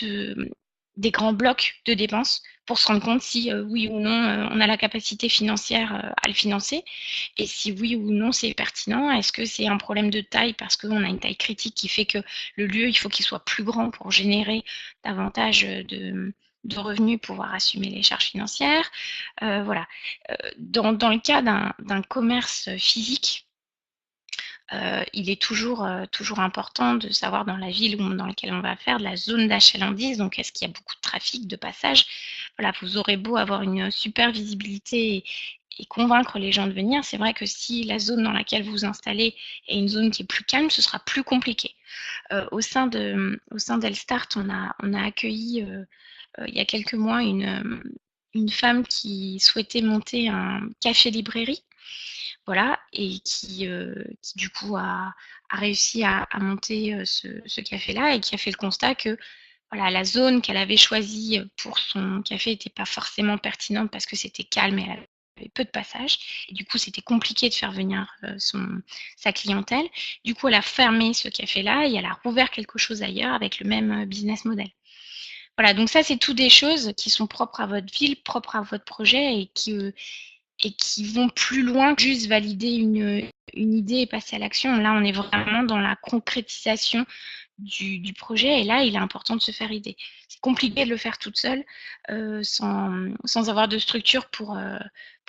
des grands blocs de dépenses pour se rendre compte si oui ou non on a la capacité financière à le financer et si oui ou non c'est pertinent. Est-ce que c'est un problème de taille parce qu'on a une taille critique qui fait que le lieu, il faut qu'il soit plus grand pour générer davantage de revenus, pouvoir assumer les charges financières. Voilà. Dans le cas d'un commerce physique, il est toujours important de savoir dans la ville dans laquelle on va faire de la zone d'achalandise. Donc, est-ce qu'il y a beaucoup de trafic, de passage? Voilà, vous aurez beau avoir une super visibilité et convaincre les gens de venir, c'est vrai que si la zone dans laquelle vous vous installez est une zone qui est plus calme, ce sera plus compliqué. Au sein d'Elstart, on a accueilli il y a quelques mois une femme qui souhaitait monter un café-librairie. Voilà, et qui du coup a réussi à monter ce café-là et qui a fait le constat que voilà, la zone qu'elle avait choisie pour son café n'était pas forcément pertinente parce que c'était calme et elle avait peu de passages. Et du coup, c'était compliqué de faire venir sa clientèle. Du coup, elle a fermé ce café-là et elle a rouvert quelque chose ailleurs avec le même business model. Voilà, donc ça, c'est toutes des choses qui sont propres à votre ville, propres à votre projet et qui vont plus loin que juste valider une idée et passer à l'action. Là, on est vraiment dans la concrétisation du projet et là, il est important de se faire aider. C'est compliqué de le faire toute seule sans avoir de structure pour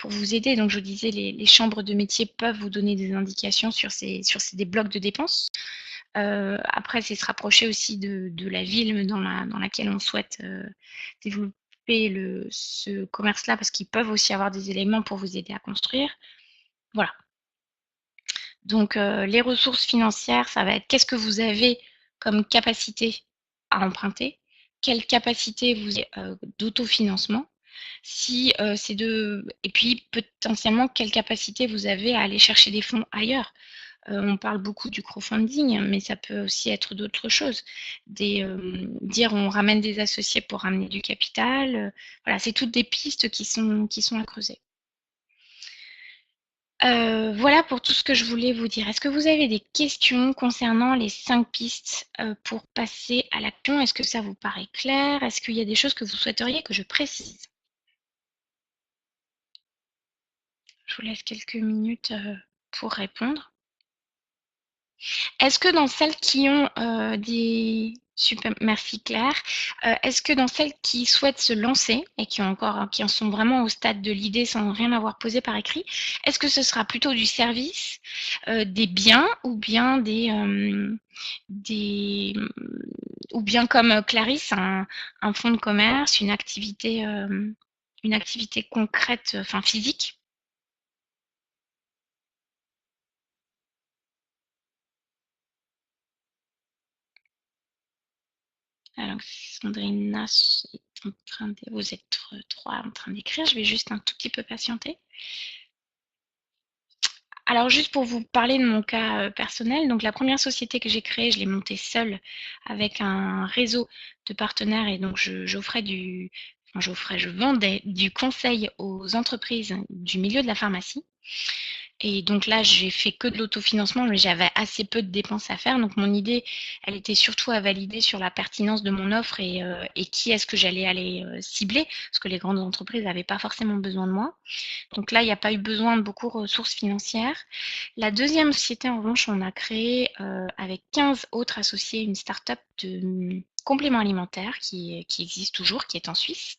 vous aider. Donc, je vous disais, les chambres de métier peuvent vous donner des indications sur des blocs de dépenses. Après, c'est se rapprocher aussi de la ville dans laquelle on souhaite développer ce commerce-là parce qu'ils peuvent aussi avoir des éléments pour vous aider à construire. Voilà. Donc, les ressources financières, ça va être qu'est-ce que vous avez comme capacité à emprunter, quelle capacité vous avez d'autofinancement, si c'est et puis potentiellement quelle capacité vous avez à aller chercher des fonds ailleurs. On parle beaucoup du crowdfunding, mais ça peut aussi être d'autres choses. Dire on ramène des associés pour ramener du capital. Voilà, c'est toutes des pistes qui sont à creuser. Voilà pour tout ce que je voulais vous dire. Est-ce que vous avez des questions concernant les 5 pistes, pour passer à l'action? Est-ce que ça vous paraît clair? Est-ce qu'il y a des choses que vous souhaiteriez que je précise? Je vous laisse quelques minutes, pour répondre. Est-ce que dans celles qui ont, des super merci Claire. Est-ce que dans celles qui souhaitent se lancer et qui en sont vraiment au stade de l'idée sans rien avoir posé par écrit, est-ce que ce sera plutôt du service, des biens ou bien des ou bien comme, Clarisse, un fonds de commerce, une activité concrète, enfin physique? Alors, Sandrina est en train de, vous êtes trois en train d'écrire. Je vais juste un tout petit peu patienter. Alors, juste pour vous parler de mon cas personnel, donc la première société que j'ai créée, je l'ai montée seule avec un réseau de partenaires et donc je vendais du conseil aux entreprises du milieu de la pharmacie. Et donc là, j'ai fait que de l'autofinancement, mais j'avais assez peu de dépenses à faire. Donc mon idée, elle était surtout à valider sur la pertinence de mon offre et qui est-ce que j'allais aller cibler, parce que les grandes entreprises n'avaient pas forcément besoin de moi. Donc là, il n'y a pas eu besoin de beaucoup de ressources financières. La deuxième société, en revanche, on a créé avec 15 autres associés une start-up de compléments alimentaires qui existe toujours, qui est en Suisse.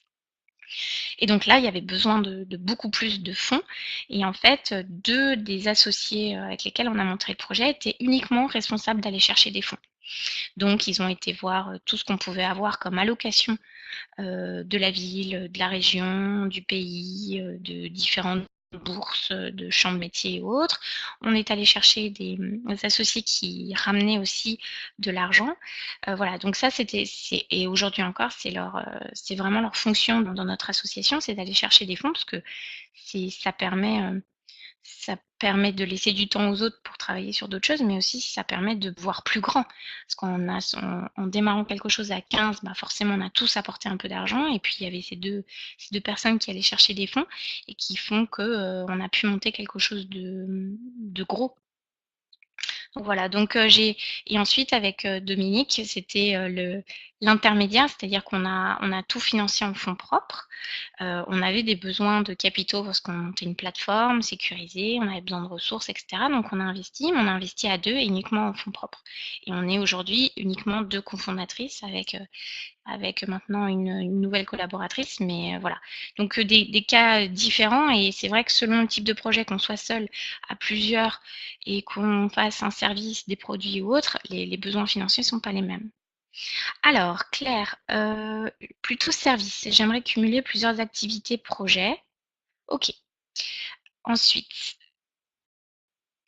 Et donc là, il y avait besoin de beaucoup plus de fonds. Et en fait, deux des associés avec lesquels on a monté le projet étaient uniquement responsables d'aller chercher des fonds. Donc, ils ont été voir tout ce qu'on pouvait avoir comme allocation de la ville, de la région, du pays, de différentes bourses, de champs de métiers et autres. On est allé chercher des associés qui ramenaient aussi de l'argent. Voilà, donc ça c'était, et aujourd'hui encore, c'est vraiment leur fonction dans notre association, c'est d'aller chercher des fonds parce que ça permet de laisser du temps aux autres pour travailler sur d'autres choses, mais aussi ça permet de voir plus grand. Parce en démarrant quelque chose à 15, bah forcément on a tous apporté un peu d'argent, et puis il y avait ces deux personnes qui allaient chercher des fonds et qui font que on a pu monter quelque chose de gros. Donc voilà, donc et ensuite avec Dominique, c'était l'intermédiaire, c'est-à-dire on a tout financé en fonds propres. On avait des besoins de capitaux parce qu'on montait une plateforme sécurisée, on avait besoin de ressources, etc. Donc on a investi, mais on a investi à deux et uniquement en fonds propres. Et on est aujourd'hui uniquement deux cofondatrices avec maintenant une nouvelle collaboratrice, mais voilà. Donc des cas différents, et c'est vrai que selon le type de projet, qu'on soit seul, à plusieurs, et qu'on fasse un service, des produits ou autres, les besoins financiers ne sont pas les mêmes. Alors, Claire, plutôt service. J'aimerais cumuler plusieurs activités projets. Ok. Ensuite,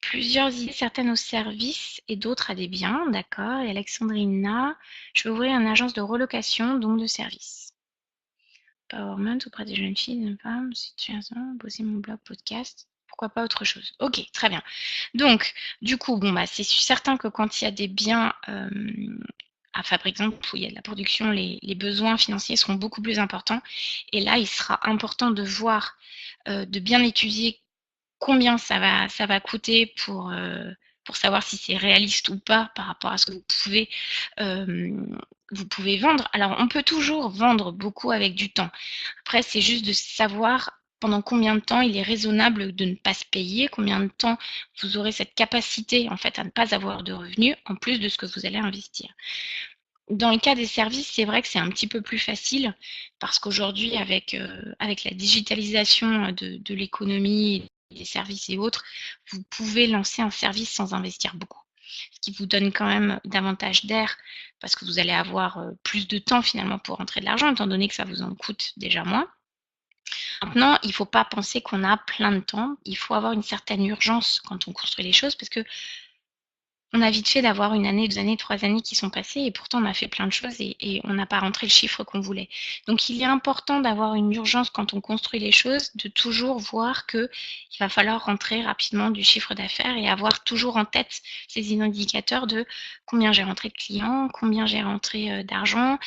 plusieurs idées, certaines au service et d'autres à des biens. D'accord. Et Alexandrina, je vais ouvrir une agence de relocation, donc de service. Empowerment auprès des jeunes filles, des femmes, situation, bosser mon blog, podcast. Pourquoi pas autre chose? Ok, très bien. Donc, du coup, bon, bah, c'est certain que quand il y a des biens à fabriquer, où il y a de la production, les besoins financiers seront beaucoup plus importants. Et là, il sera important de voir, de bien étudier combien ça va coûter pour savoir si c'est réaliste ou pas par rapport à ce que vous pouvez vendre. Alors, on peut toujours vendre beaucoup avec du temps. Après, c'est juste de savoir pendant combien de temps il est raisonnable de ne pas se payer, combien de temps vous aurez cette capacité en fait à ne pas avoir de revenus en plus de ce que vous allez investir. Dans le cas des services, c'est vrai que c'est un petit peu plus facile parce qu'aujourd'hui, avec la digitalisation de l'économie, des services et autres, vous pouvez lancer un service sans investir beaucoup. Ce qui vous donne quand même davantage d'air parce que vous allez avoir plus de temps finalement pour rentrer de l'argent, étant donné que ça vous en coûte déjà moins. Maintenant, il ne faut pas penser qu'on a plein de temps. Il faut avoir une certaine urgence quand on construit les choses parce que on a vite fait d'avoir une année, 2 années, 3 années qui sont passées et pourtant on a fait plein de choses et on n'a pas rentré le chiffre qu'on voulait. Donc il est important d'avoir une urgence quand on construit les choses, de toujours voir qu'il va falloir rentrer rapidement du chiffre d'affaires et avoir toujours en tête ces indicateurs de combien j'ai rentré de clients, combien j'ai rentré d'argent,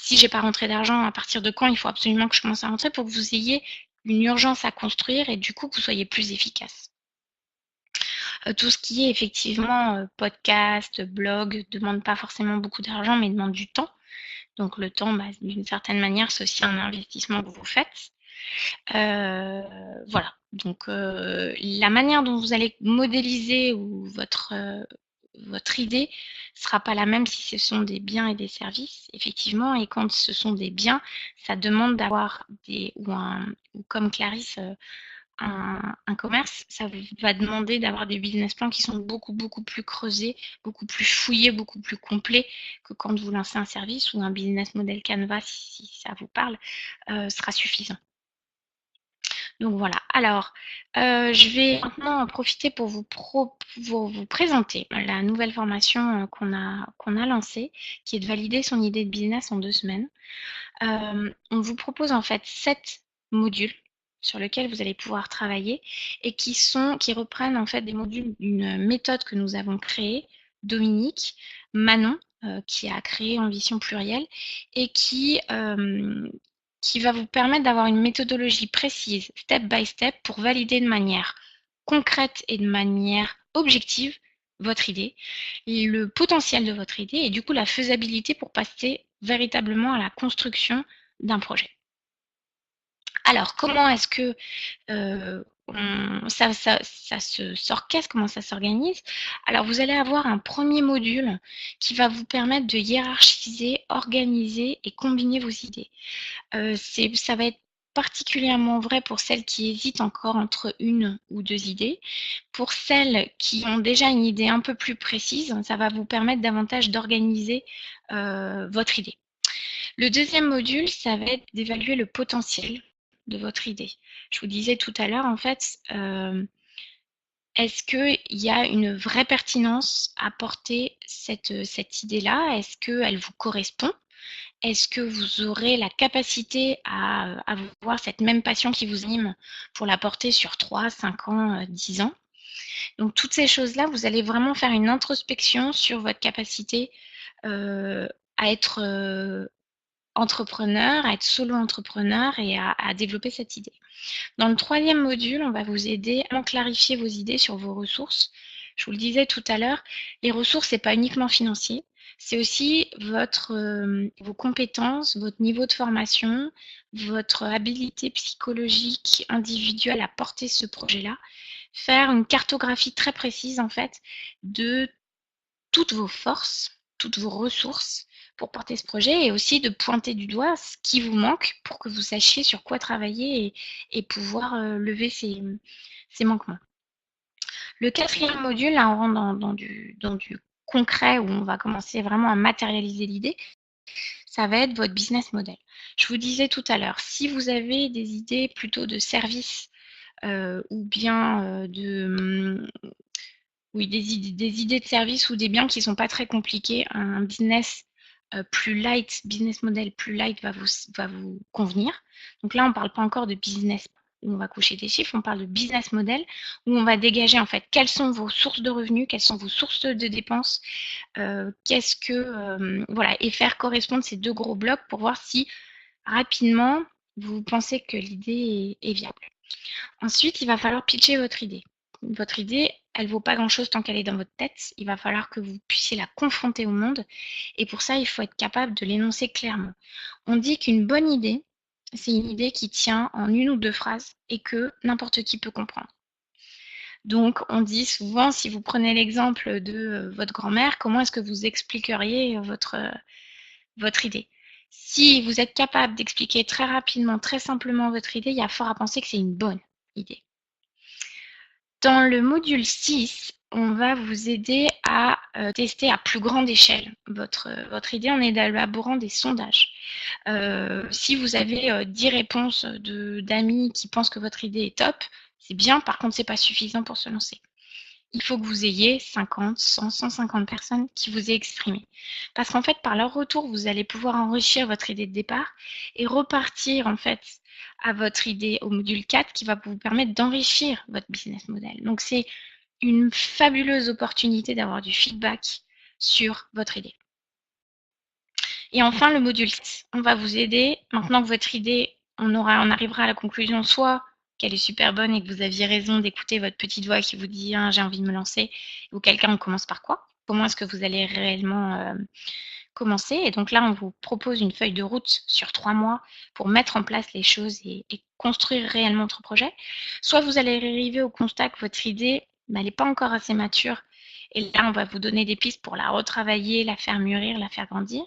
si j'ai pas rentré d'argent, à partir de quand il faut absolument que je commence à rentrer pour que vous ayez une urgence à construire et du coup que vous soyez plus efficace. Tout ce qui est effectivement podcast, blog, ne demande pas forcément beaucoup d'argent, mais demande du temps. Donc le temps, d'une certaine manière, c'est aussi un investissement que vous faites. Voilà. Donc la manière dont vous allez modéliser ou votre idée sera pas la même si ce sont des biens et des services, effectivement. Et quand ce sont des biens, ça demande d'avoir ou comme Clarisse, un commerce, ça va demander d'avoir des business plans qui sont beaucoup, beaucoup plus creusés, beaucoup plus fouillés, beaucoup plus complets que quand vous lancez un service ou un business model Canva, si ça vous parle, sera suffisant. Donc voilà. Alors, je vais maintenant en profiter pour vous présenter la nouvelle formation qu'on a lancée, qui est de valider son idée de business en 2 semaines. On vous propose en fait 7 modules sur lesquels vous allez pouvoir travailler et qui reprennent en fait des modules d'une méthode que nous avons créée, Dominique, Manon, qui a créé Ambition Plurielle et qui va vous permettre d'avoir une méthodologie précise, step by step, pour valider de manière concrète et de manière objective votre idée, le potentiel de votre idée et du coup la faisabilité pour passer véritablement à la construction d'un projet. Alors, comment est-ce que ça s'orchestre, comment ça s'organise? Alors, vous allez avoir un premier module qui va vous permettre de hiérarchiser, organiser et combiner vos idées. Ça va être particulièrement vrai pour celles qui hésitent encore entre une ou deux idées. Pour celles qui ont déjà une idée un peu plus précise, ça va vous permettre davantage d'organiser votre idée. Le deuxième module, ça va être d'évaluer le potentiel de votre idée. Je vous disais tout à l'heure, en fait, est-ce qu'il y a une vraie pertinence à porter cette idée-là? Est-ce qu'elle vous correspond? Est-ce que vous aurez la capacité à avoir cette même passion qui vous anime pour la porter sur 3, 5 ans, 10 ans? Donc toutes ces choses-là, vous allez vraiment faire une introspection sur votre capacité à être entrepreneur, à être solo-entrepreneur et à développer cette idée. Dans le troisième module, on va vous aider à clarifier vos idées sur vos ressources. Je vous le disais tout à l'heure, les ressources, ce n'est pas uniquement financier, c'est aussi vos compétences, votre niveau de formation, votre habilité psychologique individuelle à porter ce projet-là. Faire une cartographie très précise, en fait, de toutes vos forces, toutes vos ressources pour porter ce projet et aussi de pointer du doigt ce qui vous manque pour que vous sachiez sur quoi travailler et pouvoir lever ces manquements. Le quatrième module, là, on rentre dans du concret où on va commencer vraiment à matérialiser l'idée, ça va être votre business model. Je vous disais tout à l'heure, si vous avez des idées plutôt de service ou bien des idées de service ou des biens qui ne sont pas très compliqués, un business plus light, business model plus light va vous convenir. Donc là, on ne parle pas encore de business où on va coucher des chiffres, on parle de business model où on va dégager en fait quelles sont vos sources de revenus, quelles sont vos sources de dépenses, voilà, et faire correspondre ces deux gros blocs pour voir si rapidement vous pensez que l'idée est viable. Ensuite, il va falloir pitcher votre idée. Votre idée, elle ne vaut pas grand-chose tant qu'elle est dans votre tête. Il va falloir que vous puissiez la confronter au monde. Et pour ça, il faut être capable de l'énoncer clairement. On dit qu'une bonne idée, c'est une idée qui tient en une ou deux phrases et que n'importe qui peut comprendre. Donc, on dit souvent, si vous prenez l'exemple de votre grand-mère, comment est-ce que vous expliqueriez votre idée? Si vous êtes capable d'expliquer très rapidement, très simplement votre idée, il y a fort à penser que c'est une bonne idée. Dans le module 6, on va vous aider à tester à plus grande échelle votre idée en élaborant des sondages. Si vous avez 10 réponses d'amis qui pensent que votre idée est top, c'est bien, par contre, ce n'est pas suffisant pour se lancer. Il faut que vous ayez 50, 100, 150 personnes qui vous aient exprimé. Parce qu'en fait, par leur retour, vous allez pouvoir enrichir votre idée de départ et repartir en fait à votre idée au module 4 qui va vous permettre d'enrichir votre business model. Donc, c'est une fabuleuse opportunité d'avoir du feedback sur votre idée. Et enfin, le module 7, on va vous aider, maintenant que votre idée, on arrivera à la conclusion, soit qu'elle est super bonne et que vous aviez raison d'écouter votre petite voix qui vous dit ah, j'ai envie de me lancer, ou quelqu'un, on commence par quoi? Comment est-ce que vous allez réellement commencer? Et donc là, on vous propose une feuille de route sur 3 mois pour mettre en place les choses et construire réellement votre projet. Soit vous allez arriver au constat que votre idée, elle n'est pas encore assez mature. Et là, on va vous donner des pistes pour la retravailler, la faire mûrir, la faire grandir.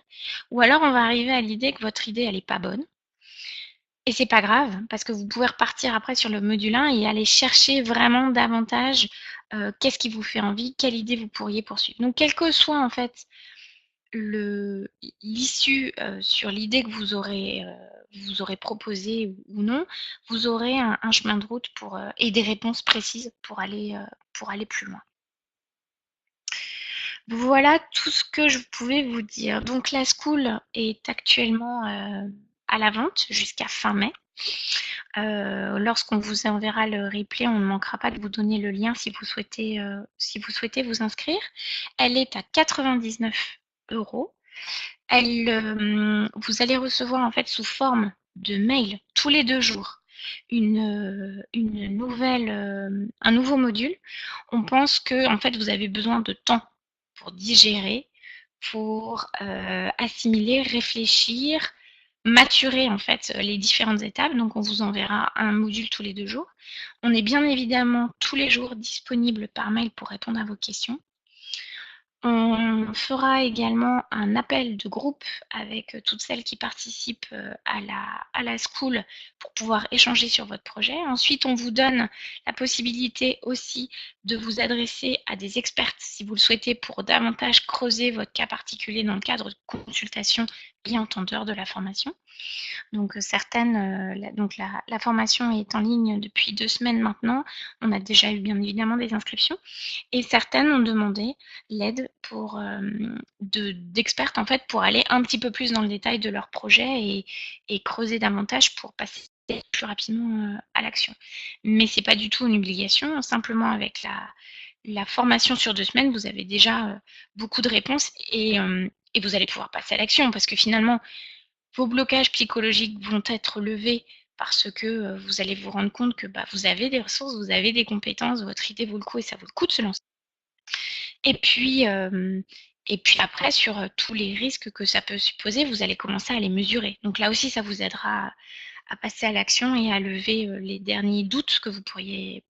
Ou alors, on va arriver à l'idée que votre idée, elle n'est pas bonne. Et c'est pas grave, parce que vous pouvez repartir après sur le module 1 et aller chercher vraiment davantage qu'est-ce qui vous fait envie, quelle idée vous pourriez poursuivre. Donc, quel que soit en fait l'issue sur l'idée que vous aurez proposée ou non, vous aurez un chemin de route et des réponses précises pour aller plus loin. Voilà tout ce que je pouvais vous dire. Donc la school est actuellement à la vente jusqu'à fin mai. Lorsqu'on vous enverra le replay, on ne manquera pas de vous donner le lien si vous souhaitez vous inscrire. Elle est à 99 €. Vous allez recevoir en fait sous forme de mail tous les 2 jours un nouveau module. On pense que en fait vous avez besoin de temps pour digérer, pour assimiler, réfléchir, maturer en fait les différentes étapes. Donc on vous enverra un module tous les 2 jours. On est bien évidemment tous les jours disponible par mail pour répondre à vos questions. On fera également un appel de groupe avec toutes celles qui participent à la school pour pouvoir échanger sur votre projet. Ensuite, on vous donne la possibilité aussi de vous adresser à des expertes si vous le souhaitez pour davantage creuser votre cas particulier dans le cadre de consultation bien entendeur de la formation. Donc la formation est en ligne depuis 2 semaines maintenant. On a déjà eu bien évidemment des inscriptions et certaines ont demandé l'aide d'expertes en fait pour aller un petit peu plus dans le détail de leur projet et creuser davantage pour passer plus rapidement à l'action. Mais c'est pas du tout une obligation. Simplement avec la formation sur 2 semaines, vous avez déjà beaucoup de réponses et vous allez pouvoir passer à l'action parce que finalement vos blocages psychologiques vont être levés parce que vous allez vous rendre compte que vous avez des ressources, vous avez des compétences, votre idée vaut le coup et ça vaut le coup de se lancer. Et puis après, sur tous les risques que ça peut supposer, vous allez commencer à les mesurer. Donc là aussi, ça vous aidera à passer à l'action et à lever les derniers doutes que vous pourriez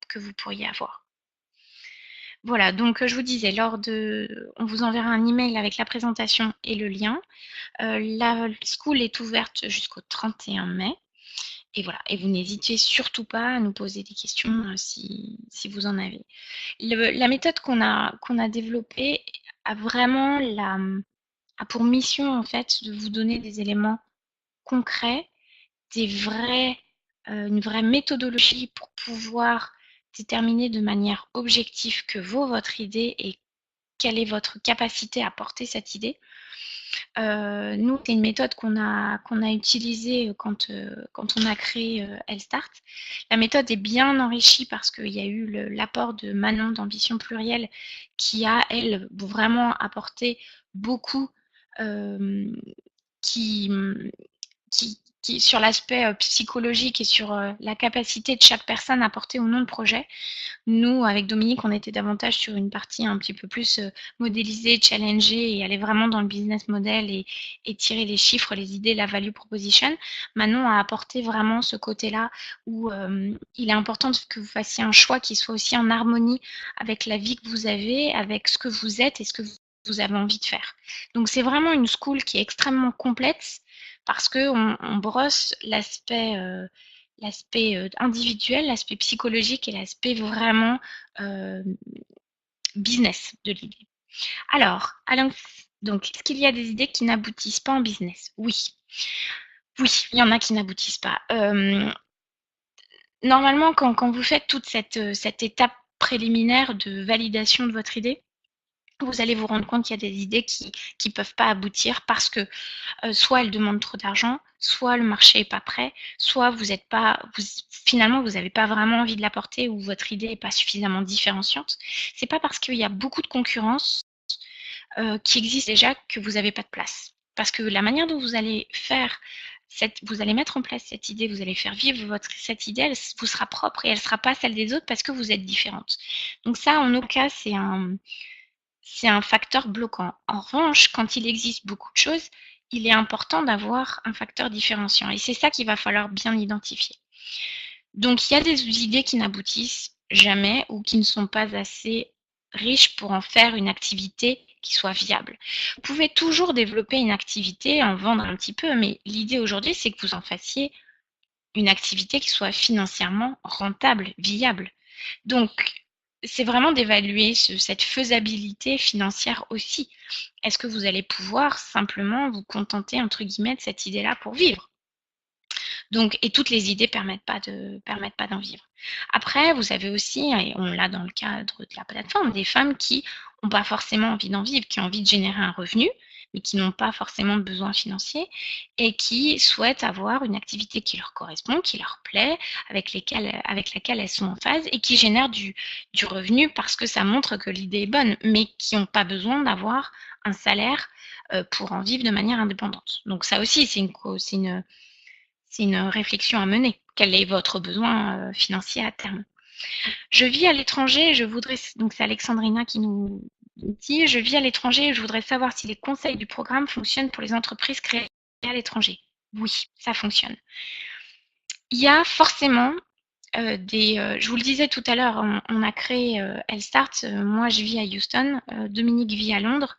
avoir. Voilà, donc je vous disais, on vous enverra un email avec la présentation et le lien. La school est ouverte jusqu'au 31 mai. Et voilà, et vous n'hésitez surtout pas à nous poser des questions si vous en avez. La méthode qu'on a développée a vraiment a pour mission en fait de vous donner des éléments concrets, une vraie méthodologie pour pouvoir déterminer de manière objective que vaut votre idée et quelle est votre capacité à porter cette idée. Nous, c'est une méthode qu'on a utilisée quand on a créé Elstart. La méthode est bien enrichie parce qu'il y a eu l'apport de Manon d'Ambition Plurielle qui a, elle, vraiment apporté beaucoup qui, sur l'aspect psychologique et sur la capacité de chaque personne à porter ou non le projet. Nous, avec Dominique, on était davantage sur une partie un petit peu plus modélisée, challengée et aller vraiment dans le business model et tirer les chiffres, les idées, la value proposition. Manon a apporté vraiment ce côté-là où il est important que vous fassiez un choix qui soit aussi en harmonie avec la vie que vous avez, avec ce que vous êtes et ce que vous avez envie de faire. Donc c'est vraiment une school qui est extrêmement complète parce qu'on brosse l'aspect individuel, l'aspect psychologique et l'aspect vraiment business de l'idée. Alors, donc, est-ce qu'il y a des idées qui n'aboutissent pas en business? Oui. Oui, il y en a qui n'aboutissent pas. Normalement, quand vous faites toute cette étape préliminaire de validation de votre idée, vous allez vous rendre compte qu'il y a des idées qui ne peuvent pas aboutir parce que soit elles demandent trop d'argent, soit le marché n'est pas prêt, soit finalement vous n'avez pas vraiment envie de l'apporter ou votre idée n'est pas suffisamment différenciante. C'est pas parce qu'il y a beaucoup de concurrence qui existe déjà que vous n'avez pas de place. Parce que la manière dont vous allez faire vous allez mettre en place cette idée, vous allez faire vivre cette idée, elle vous sera propre et elle ne sera pas celle des autres parce que vous êtes différente. Donc ça, en aucun cas, c'est un facteur bloquant. En revanche, quand il existe beaucoup de choses, il est important d'avoir un facteur différenciant. Et c'est ça qu'il va falloir bien identifier. Donc, il y a des idées qui n'aboutissent jamais ou qui ne sont pas assez riches pour en faire une activité qui soit viable. Vous pouvez toujours développer une activité, en vendre un petit peu, mais l'idée aujourd'hui, c'est que vous en fassiez une activité qui soit financièrement rentable, viable. Donc, c'est vraiment d'évaluer cette faisabilité financière aussi. Est-ce que vous allez pouvoir simplement vous contenter, entre guillemets, de cette idée-là pour vivre? Donc, et toutes les idées permettent pas d'en vivre. Après, vous avez aussi, et on l'a dans le cadre de la plateforme, des femmes qui n'ont pas forcément envie d'en vivre, qui ont envie de générer un revenu, mais qui n'ont pas forcément de besoins financiers et qui souhaitent avoir une activité qui leur correspond, qui leur plaît, avec laquelle elles sont en phase et qui génèrent du revenu parce que ça montre que l'idée est bonne, mais qui n'ont pas besoin d'avoir un salaire pour en vivre de manière indépendante. Donc ça aussi, c'est une réflexion à mener. Quel est votre besoin financier à terme? Je vis à l'étranger, je voudrais, donc c'est Alexandrina qui nous dit, je vis à l'étranger et je voudrais savoir si les conseils du programme fonctionnent pour les entreprises créées à l'étranger. Oui, ça fonctionne. Il y a forcément je vous le disais tout à l'heure, on a créé Elstart, moi je vis à Houston, Dominique vit à Londres,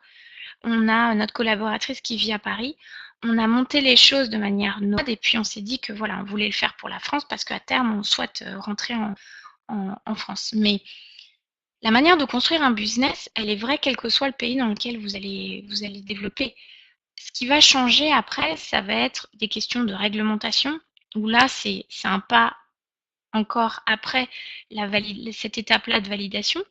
on a notre collaboratrice qui vit à Paris. On a monté les choses de manière nomade et puis on s'est dit que voilà, on voulait le faire pour la France parce qu'à terme, on souhaite rentrer en France. Mais la manière de construire un business, elle est vraie quel que soit le pays dans lequel vous allez développer. Ce qui va changer après, ça va être des questions de réglementation, où là, c'est un pas encore après cette étape-là de validation.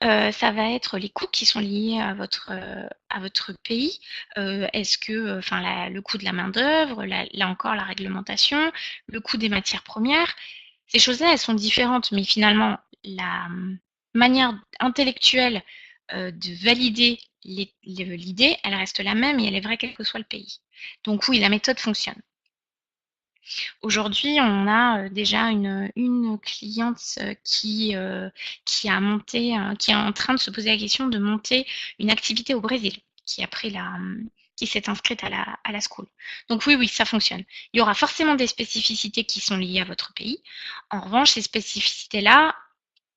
Ça va être les coûts qui sont liés à votre pays. Est-ce que, enfin, le coût de la main-d'œuvre, là encore la réglementation, le coût des matières premières. Ces choses-là, elles sont différentes, mais finalement, la manière intellectuelle de valider l'idée, elle reste la même et elle est vraie quel que soit le pays. Donc oui, la méthode fonctionne. Aujourd'hui, on a déjà une cliente qui a monté, qui est en train de se poser la question de monter une activité au Brésil, qui s'est inscrite à la school. Donc oui, ça fonctionne. Il y aura forcément des spécificités qui sont liées à votre pays. En revanche, ces spécificités-là,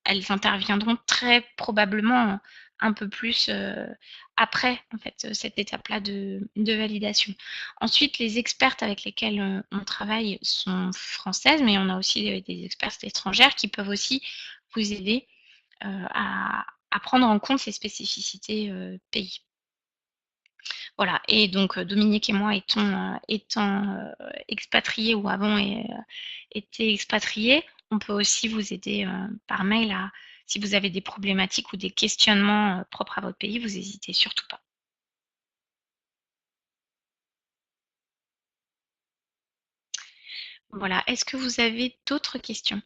elles interviendront très probablement un peu plus après en fait cette étape-là de validation. Ensuite, les expertes avec lesquelles on travaille sont françaises, mais on a aussi des expertes étrangères qui peuvent aussi vous aider à prendre en compte ces spécificités pays. Voilà, et donc Dominique et moi étant expatriés ou avons été expatriés, on peut aussi vous aider par mail si vous avez des problématiques ou des questionnements propres à votre pays, vous n'hésitez surtout pas. Voilà, est-ce que vous avez d'autres questions?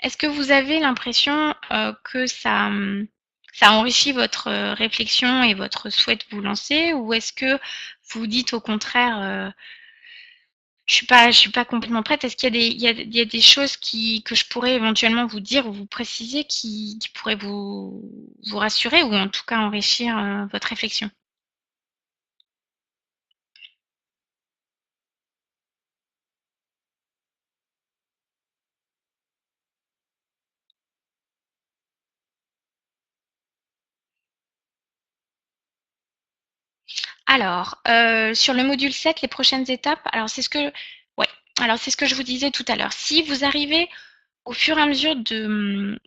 Est-ce que vous avez l'impression que ça enrichit votre réflexion et votre souhait de vous lancer, ou est-ce que vous dites au contraire je suis pas complètement prête. Est-ce qu'il y a il y a des choses que je pourrais éventuellement vous dire ou vous préciser qui pourraient vous rassurer ou en tout cas enrichir votre réflexion? Alors, sur le module 7, les prochaines étapes, ouais, alors c'est ce que je vous disais tout à l'heure. Si vous arrivez au fur et à mesure de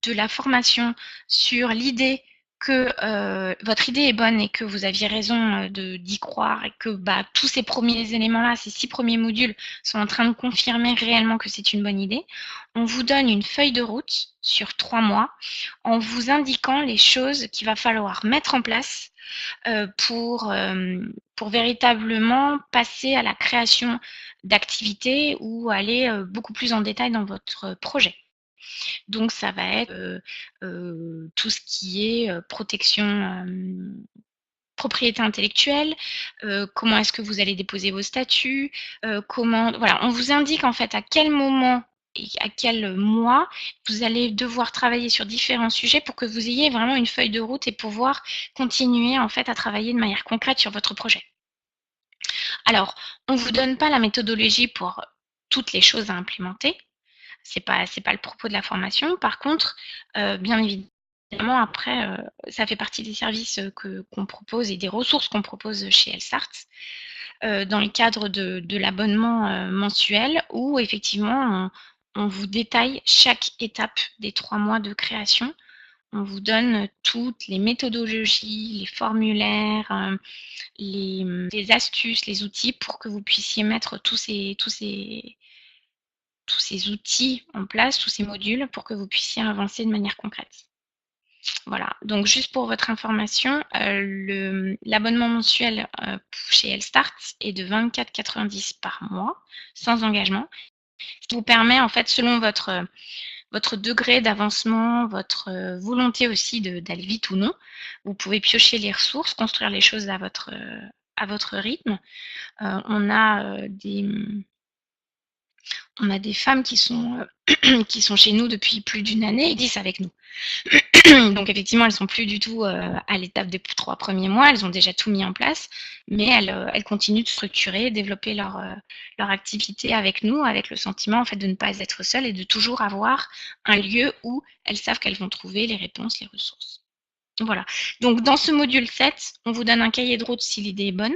la formation sur l'idée que votre idée est bonne et que vous aviez raison d'y croire et que tous ces premiers éléments-là, ces 6 premiers modules sont en train de confirmer réellement que c'est une bonne idée, on vous donne une feuille de route sur 3 mois en vous indiquant les choses qu'il va falloir mettre en place pour véritablement passer à la création d'activités ou aller beaucoup plus en détail dans votre projet. Donc ça va être tout ce qui est protection propriété intellectuelle, comment est-ce que vous allez déposer vos statuts, comment voilà, on vous indique en fait à quel moment et à quel mois vous allez devoir travailler sur différents sujets pour que vous ayez vraiment une feuille de route et pouvoir continuer en fait à travailler de manière concrète sur votre projet. Alors, on ne vous donne pas la méthodologie pour toutes les choses à implémenter. C'est pas le propos de la formation. Par contre, bien évidemment, après, ça fait partie des services qu'on propose et des ressources qu'on propose chez Elstart dans le cadre de l'abonnement mensuel où effectivement on vous détaille chaque étape des 3 mois de création. On vous donne toutes les méthodologies, les formulaires, les astuces, les outils pour que vous puissiez mettre tous ces outils en place, tous ces modules pour que vous puissiez avancer de manière concrète. Voilà, donc juste pour votre information, l'abonnement mensuel chez Elstart est de 24,90 € par mois, sans engagement, ce qui vous permet en fait, selon votre degré d'avancement, votre volonté aussi d'aller vite ou non, vous pouvez piocher les ressources, construire les choses à votre rythme. On a des femmes qui sont, qui sont chez nous depuis plus d'une année et 10 avec nous. Donc effectivement, elles sont plus du tout à l'étape des 3 premiers mois, elles ont déjà tout mis en place, mais elles continuent de structurer, développer leur activité avec nous, avec le sentiment en fait de ne pas être seules et de toujours avoir un lieu où elles savent qu'elles vont trouver les réponses, les ressources. Voilà. Donc dans ce module 7, on vous donne un cahier de route si l'idée est bonne.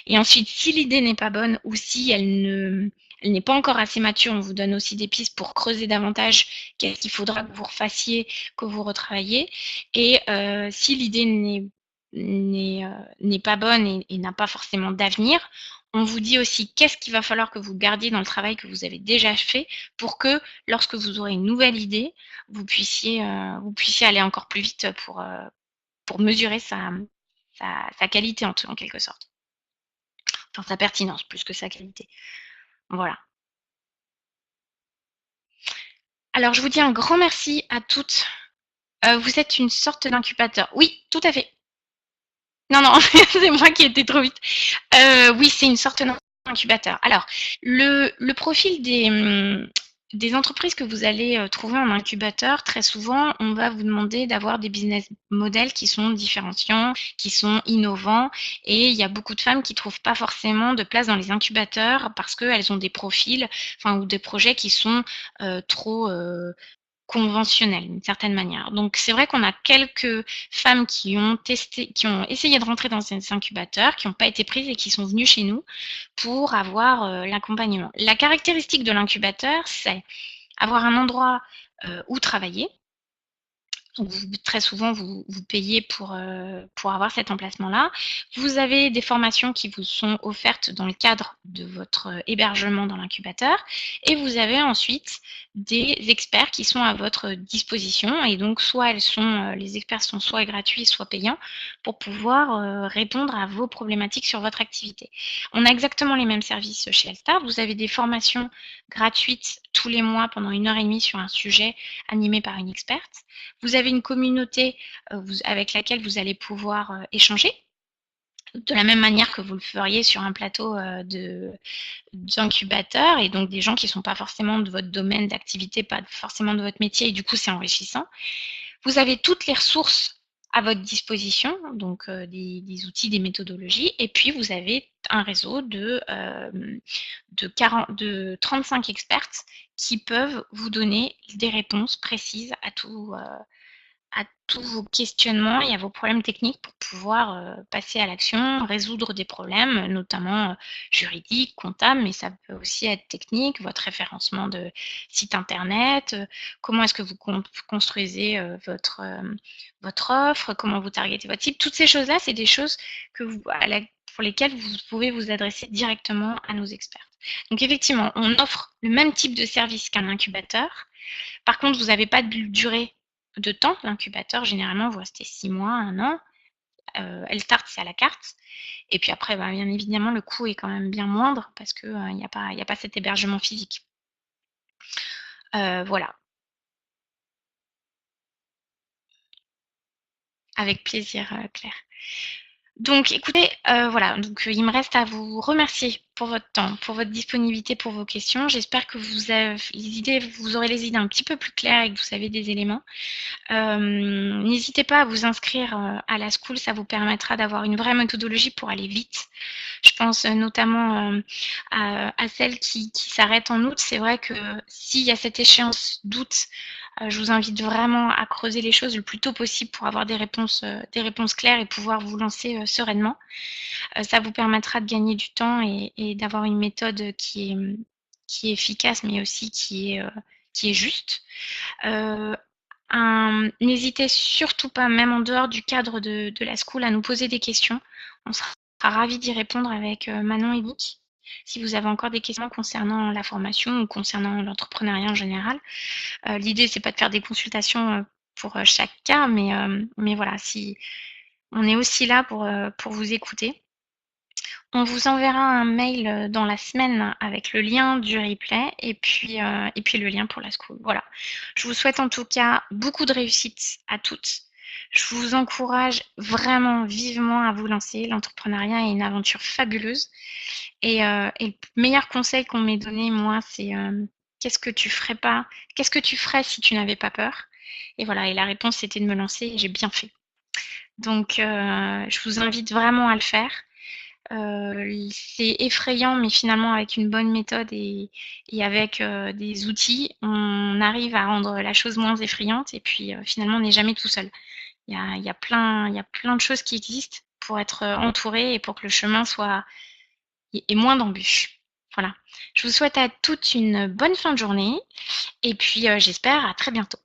Et ensuite, si l'idée n'est pas bonne ou si elle n'est pas encore assez mature, on vous donne aussi des pistes pour creuser davantage qu'est-ce qu'il faudra que vous refassiez, que vous retravaillez. Et si l'idée n'est pas bonne et n'a pas forcément d'avenir, on vous dit aussi qu'est-ce qu'il va falloir que vous gardiez dans le travail que vous avez déjà fait pour que lorsque vous aurez une nouvelle idée, vous puissiez aller encore plus vite pour mesurer sa qualité en quelque sorte. Enfin, sa pertinence plus que sa qualité. Voilà. Alors, je vous dis un grand merci à toutes. Vous êtes une sorte d'incubateur. Oui, tout à fait. Non, non, c'est moi qui étais trop vite. Oui, c'est une sorte d'incubateur. Alors, le profil des entreprises que vous allez trouver en incubateur, très souvent, on va vous demander d'avoir des business models qui sont différenciants, qui sont innovants. Et il y a beaucoup de femmes qui ne trouvent pas forcément de place dans les incubateurs parce qu'elles ont des profils ou des projets qui sont trop conventionnel d'une certaine manière. Donc c'est vrai qu'on a quelques femmes qui ont essayé de rentrer dans ces incubateurs, qui n'ont pas été prises et qui sont venues chez nous pour avoir l'accompagnement. La caractéristique de l'incubateur, c'est avoir un endroit où travailler. Donc très souvent, vous payez pour avoir cet emplacement-là. Vous avez des formations qui vous sont offertes dans le cadre de votre hébergement dans l'incubateur. Et vous avez ensuite des experts qui sont à votre disposition. Et donc, soit les experts sont soit gratuits, soit payants pour pouvoir répondre à vos problématiques sur votre activité. On a exactement les mêmes services chez Elstart. Vous avez des formations gratuites tous les mois pendant 1h30 sur un sujet animé par une experte. Vous avez une communauté avec laquelle vous allez pouvoir échanger de la même manière que vous le feriez sur un plateau d'incubateur et donc des gens qui ne sont pas forcément de votre domaine d'activité, pas forcément de votre métier et du coup c'est enrichissant. Vous avez toutes les ressources à votre disposition, donc des outils, des méthodologies, et puis vous avez un réseau de 35 expertes qui peuvent vous donner des réponses précises à tous vos questionnements et à vos problèmes techniques pour pouvoir passer à l'action, résoudre des problèmes, notamment juridiques, comptables, mais ça peut aussi être technique, votre référencement de site internet, comment est-ce que vous construisez votre offre, comment vous targetez votre cible. Toutes ces choses-là, c'est des choses pour lesquelles vous pouvez vous adresser directement à nos experts. Donc effectivement, on offre le même type de service qu'un incubateur. Par contre, vous n'avez pas de durée de temps. L'incubateur, généralement, vous restez 6 mois, 1 an. Elstart, c'est à la carte. Et puis après, bien évidemment, le coût est quand même bien moindre parce qu'il n'y a pas cet hébergement physique. Voilà. Avec plaisir, Claire. Donc, écoutez, voilà, donc il me reste à vous remercier pour votre temps, pour votre disponibilité, pour vos questions. J'espère que vous aurez les idées un petit peu plus claires et que vous avez des éléments. N'hésitez pas à vous inscrire à la school, ça vous permettra d'avoir une vraie méthodologie pour aller vite. Je pense notamment à celle qui s'arrête en août. C'est vrai que s'il y a cette échéance d'août, je vous invite vraiment à creuser les choses le plus tôt possible pour avoir des réponses claires et pouvoir vous lancer sereinement. Ça vous permettra de gagner du temps et d'avoir une méthode qui est efficace, mais aussi qui est juste. Euh, N'hésitez surtout pas, même en dehors du cadre de la school, à nous poser des questions. On sera ravis d'y répondre avec Manon et Nick. Si vous avez encore des questions concernant la formation ou concernant l'entrepreneuriat en général, l'idée c'est pas de faire des consultations pour chaque cas, mais voilà, si on est aussi là pour vous écouter. On vous enverra un mail dans la semaine avec le lien du replay et puis le lien pour la school. Voilà. Je vous souhaite en tout cas beaucoup de réussite à toutes. Je vous encourage vraiment vivement à vous lancer. L'entrepreneuriat est une aventure fabuleuse. Et le meilleur conseil qu'on m'ait donné, moi, c'est qu'est-ce que tu ferais si tu n'avais pas peur? Et voilà, et la réponse c'était de me lancer et j'ai bien fait. Donc, je vous invite vraiment à le faire. C'est effrayant, mais finalement, avec une bonne méthode et avec des outils, on arrive à rendre la chose moins effrayante. Et puis, finalement, on n'est jamais tout seul. Il y a plein de choses qui existent pour être entouré et pour que le chemin soit et moins d'embûches. Voilà. Je vous souhaite à toutes une bonne fin de journée et puis j'espère à très bientôt.